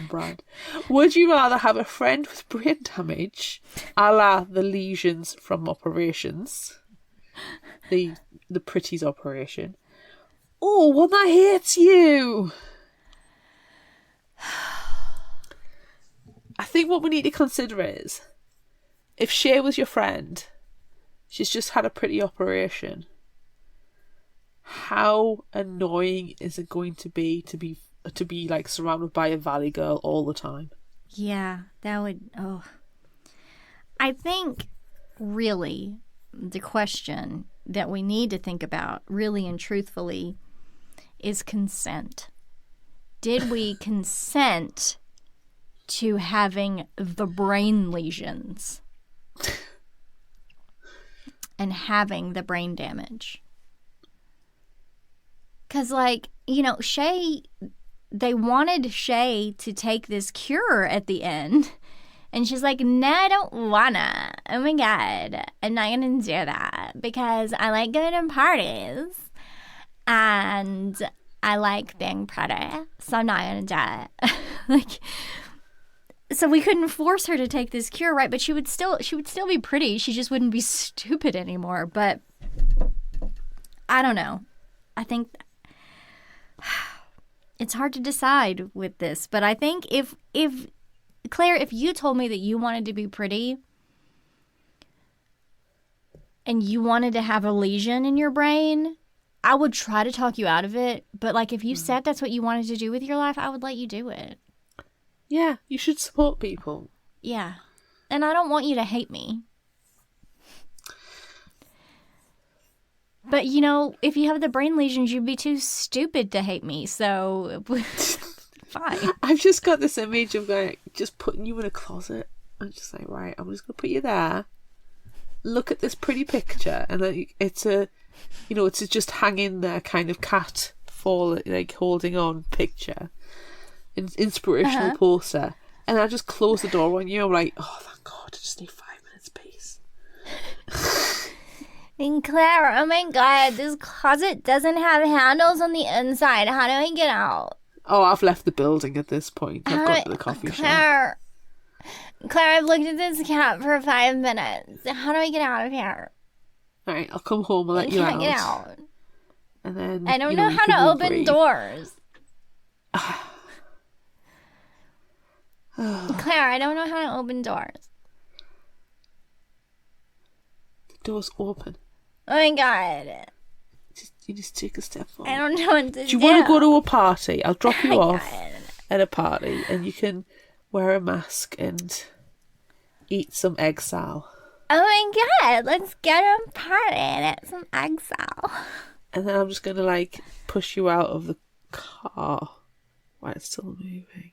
brand. Would you rather have a friend with brain damage, a la the lesions from Operations, the Pretty's operation, or one that hates you? I think what we need to consider is, if Shay was your friend, she's just had a pretty operation, how annoying is it going to be like surrounded by a valley girl all the time? Yeah, that would... Oh. I think, really, the question that we need to think about, really and truthfully, is consent. Did we consent to having the brain lesions? and having the brain damage. Because, like, you know, Shay, they wanted Shay to take this cure at the end. And she's like, no, I don't wanna. Oh my God. I'm not gonna do that because I like going to parties and I like being pretty. So I'm not gonna do it. Like, so we couldn't force her to take this cure, right? But she would still be pretty. She just wouldn't be stupid anymore. But I don't know. I think it's hard to decide with this. But I think if Claire, if you told me that you wanted to be pretty and you wanted to have a lesion in your brain, I would try to talk you out of it. But, like, if you said that's what you wanted to do with your life, I would let you do it. Yeah, you should support people. Yeah. And I don't want you to hate me. But, you know, if you have the brain lesions, you'd be too stupid to hate me. So... Fine. I've just got this image of like just putting you in a closet. I'm just like, right, I'm just gonna put you there. Look at this pretty picture, and like it's a just hanging there kind of cat fall like holding on picture, inspirational poster, and I just close the door on you. I'm like, oh thank God, I just need 5 minutes peace. And Claire, oh my God, this closet doesn't have handles on the inside. How do I get out? Oh, I've left the building at this point. I've gone to the coffee shop. Claire, I've looked at this cat for 5 minutes. How do I get out of here? All right, I'll come home and let you out. I can't get out. And then I don't know how to open doors. Claire, I don't know how to open doors. The door's open. Oh my God. You just take a step forward. I don't know what to do. Do you want to go to a party? I'll drop you off at a party and you can wear a mask and eat some egg sal. Oh my God, let's go to a party and eat some egg sal. And then I'm just going to like push you out of the car while it's still moving.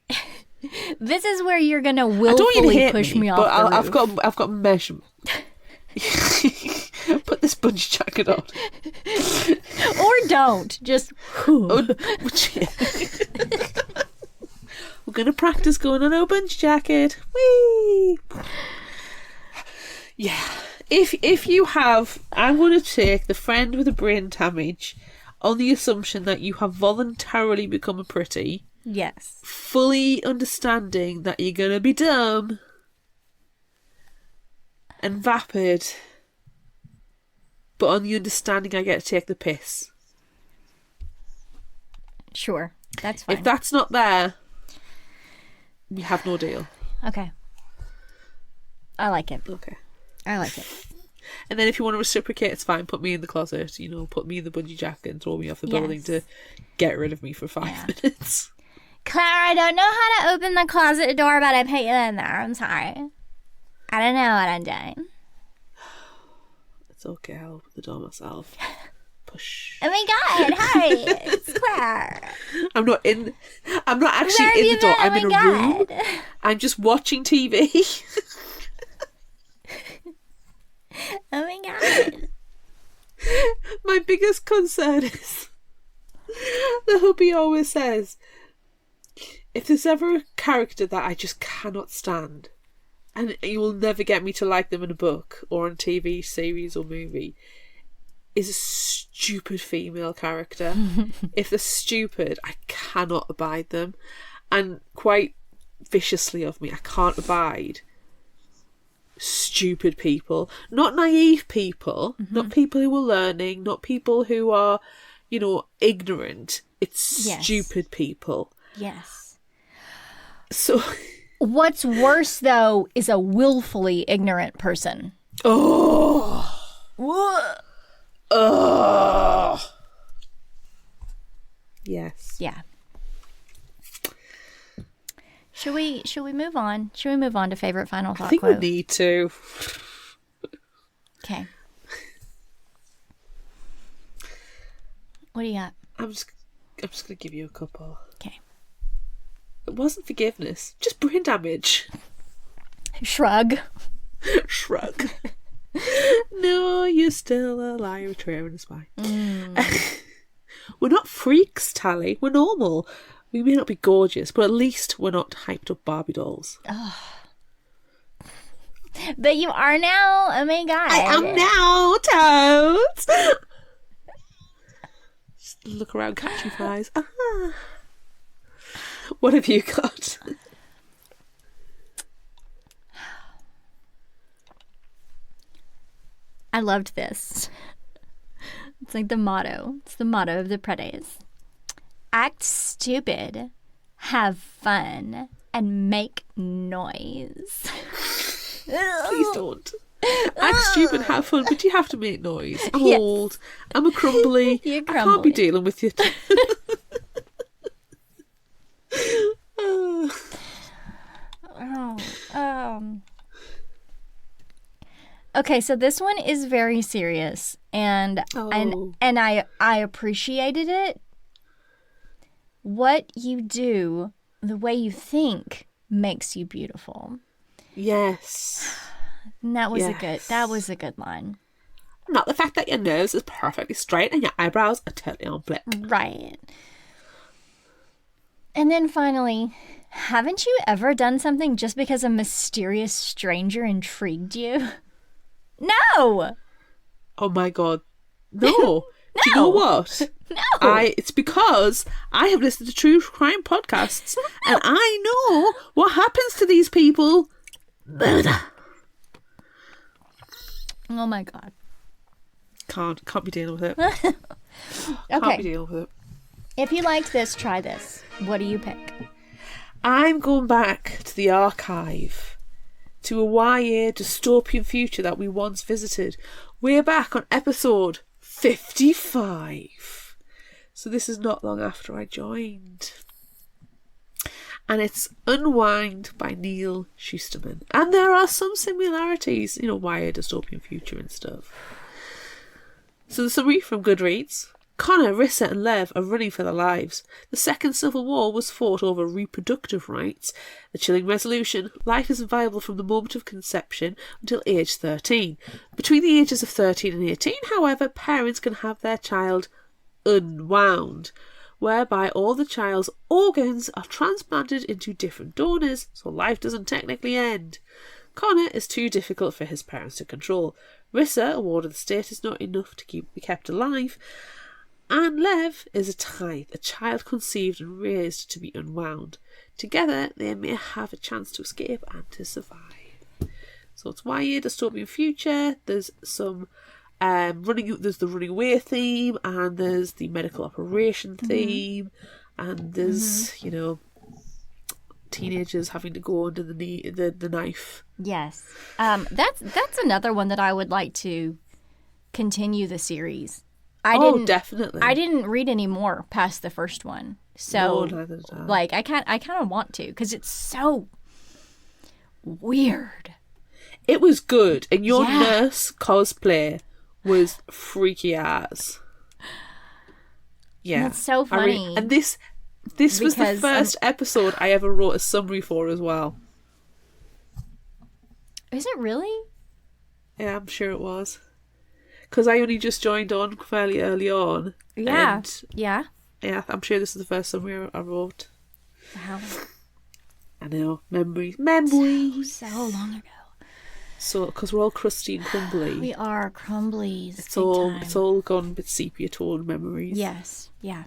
This is where you're going to willfully push me off the roof. I've got measurement. Put this bungee jacket on. Or don't. Just... We're going to practice going on a bungee jacket. Whee! Yeah. If you have... I'm going to take the friend with the brain damage on the assumption that you have voluntarily become a pretty. Yes. Fully understanding that you're going to be dumb and vapid, but on the understanding I get to take the piss. Sure, that's fine. If that's not there, we have no deal. Okay. I like it. Okay. I like it. And then if you want to reciprocate, it's fine. Put me in the closet, put me in the bungee jacket and throw me off the building to get rid of me for 5 minutes. Claire, I don't know how to open the closet door, but I put you in there. I'm sorry. I don't know what I'm doing. It's okay, I'll open the door myself. Push. Oh my God, hi, it's Claire. I'm not actually in the door. I'm in a room. I'm just watching TV. Oh my God. My biggest concern is the hubby always says, if there's ever a character that I just cannot stand, and you will never get me to like them in a book or on TV series or movie, is a stupid female character. If they're stupid, I cannot abide them. And quite viciously of me, I can't abide stupid people. Not naive people, not people who are learning, not people who are, ignorant. It's stupid people. Yes. So... What's worse, though, is a willfully ignorant person. Oh. Oh. Yes. Yeah. Should we move on? Should we move on to favorite final thought I think quote? we need to. Okay. What do you got? I'm just going to give you a couple. Okay. It wasn't forgiveness, just brain damage. Shrug. Shrug. No, you're still a liar, a traitor, and a spy. We're not freaks, Tally. We're normal. We may not be gorgeous, but at least we're not hyped up Barbie dolls. But you are now. Oh my god. I am now, Toads. Just look around, catch your flies. Ah. What have you got? I loved this. It's like the motto. It's the motto of the Predays. Act stupid, have fun, and make noise. Please don't. Act stupid, have fun, but you have to make noise. I'm old. I'm a crumbly. You're I can't be dealing with you. Okay, so this one is very serious, and I appreciated it. What you do, the way you think, makes you beautiful. Yes. And that was a good line. Not the fact that your nose is perfectly straight and your eyebrows are totally on flick. Right. And then finally, haven't you ever done something just because a mysterious stranger intrigued you? No! Oh my god. No. Do you know what? No. It's because I have listened to true crime podcasts and I know what happens to these people. Murder. Oh my god. Can't be dealing with it. Okay. Can't be dealing with it. If you liked this, try this. What do you pick? I'm going back to the archive, to a YA dystopian future that we once visited. We're back on episode 55. So this is not long after I joined. And it's Unwind by Neil Schusterman. And there are some similarities, YA dystopian future and stuff. So the summary from Goodreads. Connor, Rissa and Lev are running for their lives. The Second Civil War was fought over reproductive rights. The chilling resolution, life isn't viable from the moment of conception until age 13. Between the ages of 13 and 18, however, parents can have their child unwound, whereby all the child's organs are transplanted into different donors, so life doesn't technically end. Connor is too difficult for his parents to control. Rissa, a ward of the state, is not enough to be kept alive. And Lev is a tithe, a child conceived and raised to be unwound. Together, they may have a chance to escape and to survive. So it's YA dystopian future. There's some there's the running away theme, and there's the medical operation theme, and there's teenagers having to go under the knife. Yes, that's another one that I would like to continue the series. Definitely. I didn't read any more past the first one, so neither did I. I kind of want to because it's so weird. It was good, and your nurse cosplay was freaky ass. Yeah, that's so funny. And this was the first episode I ever wrote a summary for as well. Is it really? Yeah, I'm sure it was. Because I only just joined on fairly early on. Yeah. And yeah, I'm sure this is the first summary I wrote. Wow. I know. Memories. So long ago. So, because we're all crusty and crumbly. We are crumblies. It's all gone a bit sepia-toned memories. Yes. Yeah.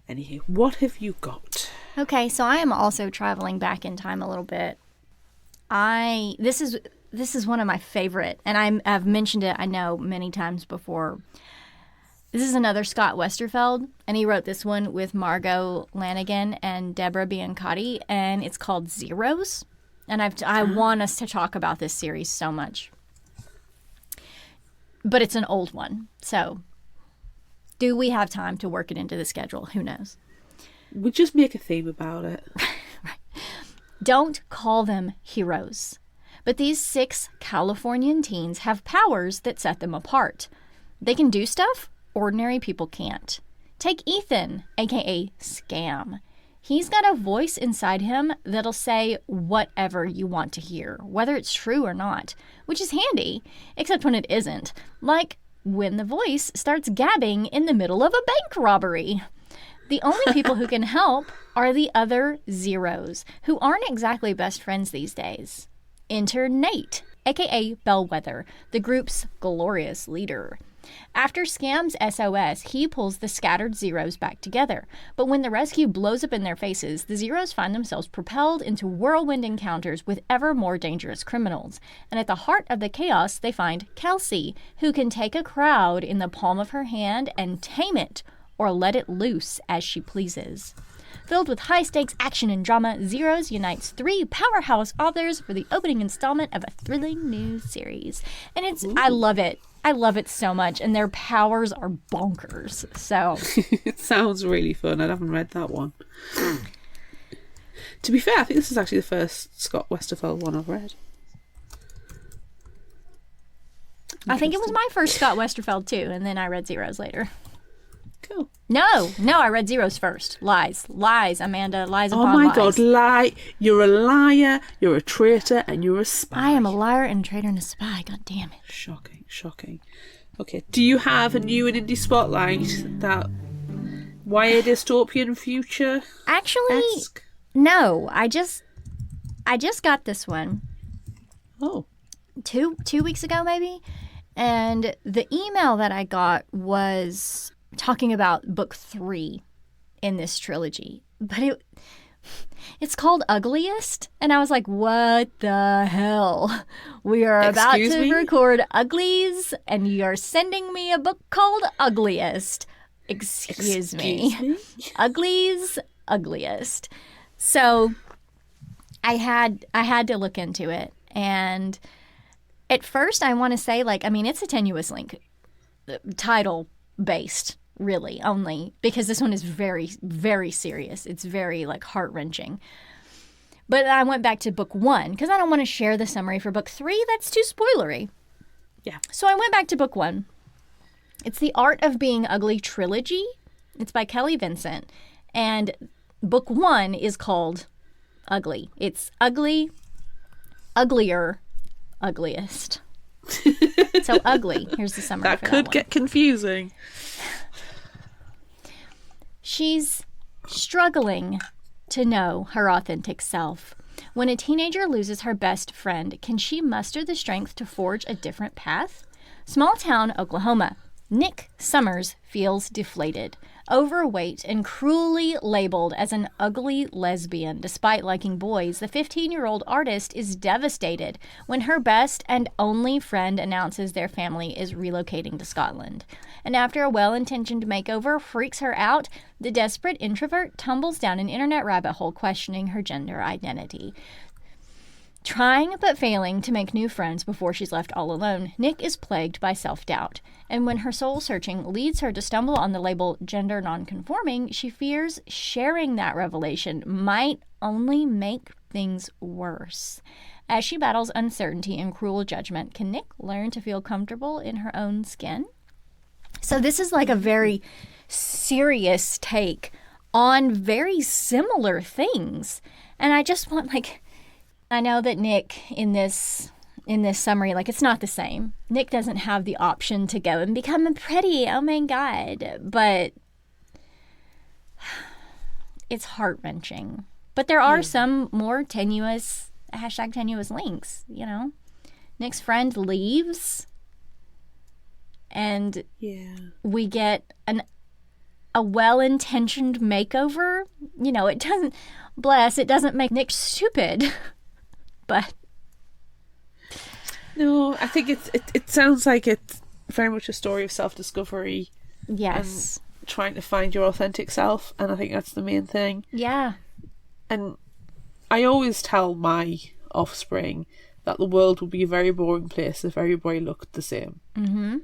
Anywho, what have you got? Okay, so I am also traveling back in time a little bit. This is one of my favorite, and I've mentioned it, I know, many times before. This is another Scott Westerfeld, and he wrote this one with Margot Lanigan and Deborah Biancotti, and it's called Zeros. And I want us to talk about this series so much. But it's an old one, so do we have time to work it into the schedule? Who knows? We just make a theme about it. Right. Don't call them heroes. But these 6 Californian teens have powers that set them apart. They can do stuff ordinary people can't. Take Ethan, aka Scam. He's got a voice inside him that'll say whatever you want to hear, whether it's true or not, which is handy, except when it isn't. Like when the voice starts gabbing in the middle of a bank robbery. The only people who can help are the other zeros, who aren't exactly best friends these days. Enter Nate, aka Bellwether, the group's glorious leader. After Scam's SOS, he pulls the scattered zeros back together. But when the rescue blows up in their faces, the zeros find themselves propelled into whirlwind encounters with ever more dangerous criminals. And at the heart of the chaos, they find Kelsey, who can take a crowd in the palm of her hand and tame it, or let it loose as she pleases. Filled with high-stakes action and drama, Zeros unites 3 powerhouse authors for the opening installment of a thrilling new series. And I love it. I love it so much, and their powers are bonkers. So it sounds really fun. I haven't read that one. To be fair, I think this is actually the first Scott Westerfeld one I've read. I think it was my first Scott Westerfeld too, and then I read Zeros later. Cool. No, I read Zeros first. Lies, Amanda, lies upon lies. Oh my God, lie! You're a liar, you're a traitor, and you're a spy. I am a liar and a traitor and a spy. God damn it! Shocking. Okay, do you have a new and indie spotlight that YA dystopian future? Actually, no. I just got this one. Oh, 2 weeks ago maybe, and the email that I got was talking about book 3 in this trilogy, but it's called Ugliest, and I was like, what the hell? We are about to record Uglies, and you're sending me a book called Ugliest. Excuse me. Uglies, Ugliest. So I had to look into it, and at first I want to say, it's a tenuous link, title based, really, only because this one is very, very serious. It's very heart-wrenching. But I went back to book 1 because I don't want to share the summary for book 3. That's too spoilery. Yeah. So I went back to book 1. It's the Art of Being Ugly trilogy. It's by Kelly Vincent. And book 1 is called Ugly. It's ugly, uglier, ugliest. So ugly. Here's the summary that for that could one. get confusing. She's struggling to know her authentic self. When a teenager loses her best friend, can she muster the strength to forge a different path? Small town Oklahoma. Nick Summers feels deflated, overweight, and cruelly labeled as an ugly lesbian. Despite liking boys, the 15-year-old artist is devastated when her best and only friend announces their family is relocating to Scotland. And after a well-intentioned makeover freaks her out, the desperate introvert tumbles down an internet rabbit hole questioning her gender identity. Trying but failing to make new friends before she's left all alone, Nick is plagued by self-doubt. And when her soul-searching leads her to stumble on the label gender nonconforming, she fears sharing that revelation might only make things worse. As she battles uncertainty and cruel judgment, can Nick learn to feel comfortable in her own skin? So this is a very serious take on very similar things. And I just want, I know that Nick in this summary, it's not the same. Nick doesn't have the option to go and become a pretty, oh my God, but it's heart-wrenching. But there are some more tenuous, #tenuous links, Nick's friend leaves, and we get a well-intentioned makeover. It doesn't make Nick stupid, but... No, I think it sounds like it's very much a story of self-discovery. Yes. And trying to find your authentic self, and I think that's the main thing. Yeah. And I always tell my offspring that the world would be a very boring place if everybody looked the same. Mm-hmm.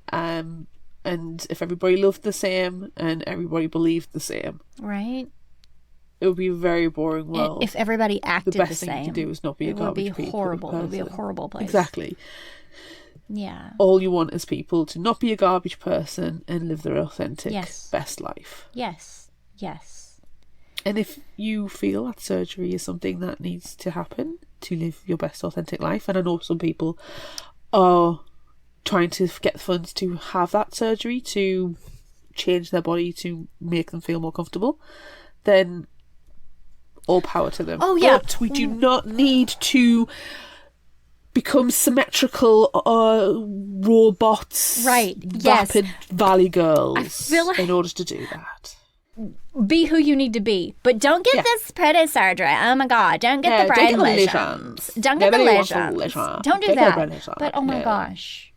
And if everybody loved the same and everybody believed the same. Right. It would be a very boring world. If everybody acted the same. The best thing to do is not be a garbage person. It would be horrible. It would be a horrible place. Exactly. Yeah. All you want is people to not be a garbage person and live their authentic best life. Yes. Yes. And if you feel that surgery is something that needs to happen to live your best authentic life, and I know some people are trying to get the funds to have that surgery to change their body to make them feel more comfortable, then all power to them. Oh, yeah. But we do not need to become symmetrical robots, Right, yes. rapid valley girls I feel like- in order to do that. Be who you need to be, but don't get Yeah. this pretty surgery. Oh my god, don't get the brain lesions. Don't get the Nobody wants a lesions. lesion. Don't do Don't get a brain that. lesion. But oh my No. gosh,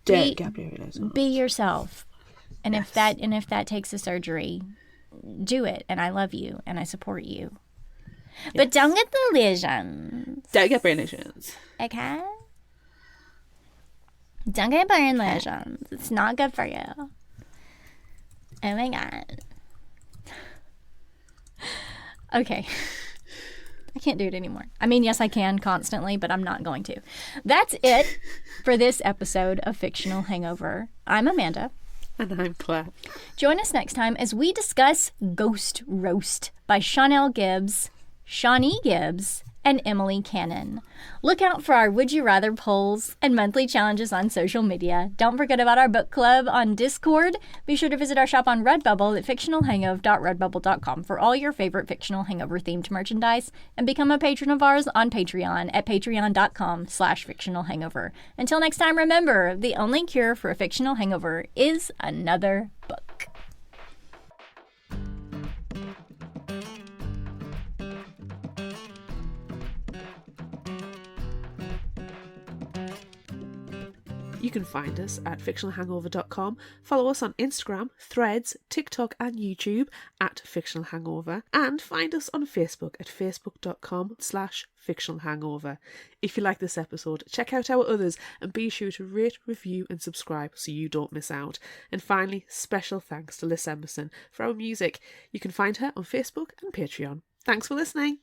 Don't get brain lesion. be yourself. And if that takes a surgery, do it. And I love you and I support you. But don't get the lesions. Don't get brain lesions. Okay? Don't get brain lesions. It's not good for you. Oh my god. Okay. I can't do it anymore. I mean, yes, I can constantly, but I'm not going to. That's it for this episode of Fictional Hangover. I'm Amanda. And I'm Claire. Join us next time as we discuss Ghost Roast by Shawnee Gibbs, and Emily Cannon. Look out for our Would You Rather polls and monthly challenges on social media. Don't forget about our book club on Discord. Be sure to visit our shop on Redbubble at fictionalhangover.redbubble.com for all your favorite Fictional Hangover themed merchandise, and become a patron of ours on Patreon at patreon.com/fictionalhangover. Until next time, remember, the only cure for a fictional hangover is another book. You can find us at fictionalhangover.com. Follow us on Instagram, Threads, TikTok and YouTube at Fictional Hangover. And find us on Facebook at facebook.com/fictionalhangover. If you like this episode, check out our others and be sure to rate, review and subscribe so you don't miss out. And finally, special thanks to Liz Emerson for our music. You can find her on Facebook and Patreon. Thanks for listening.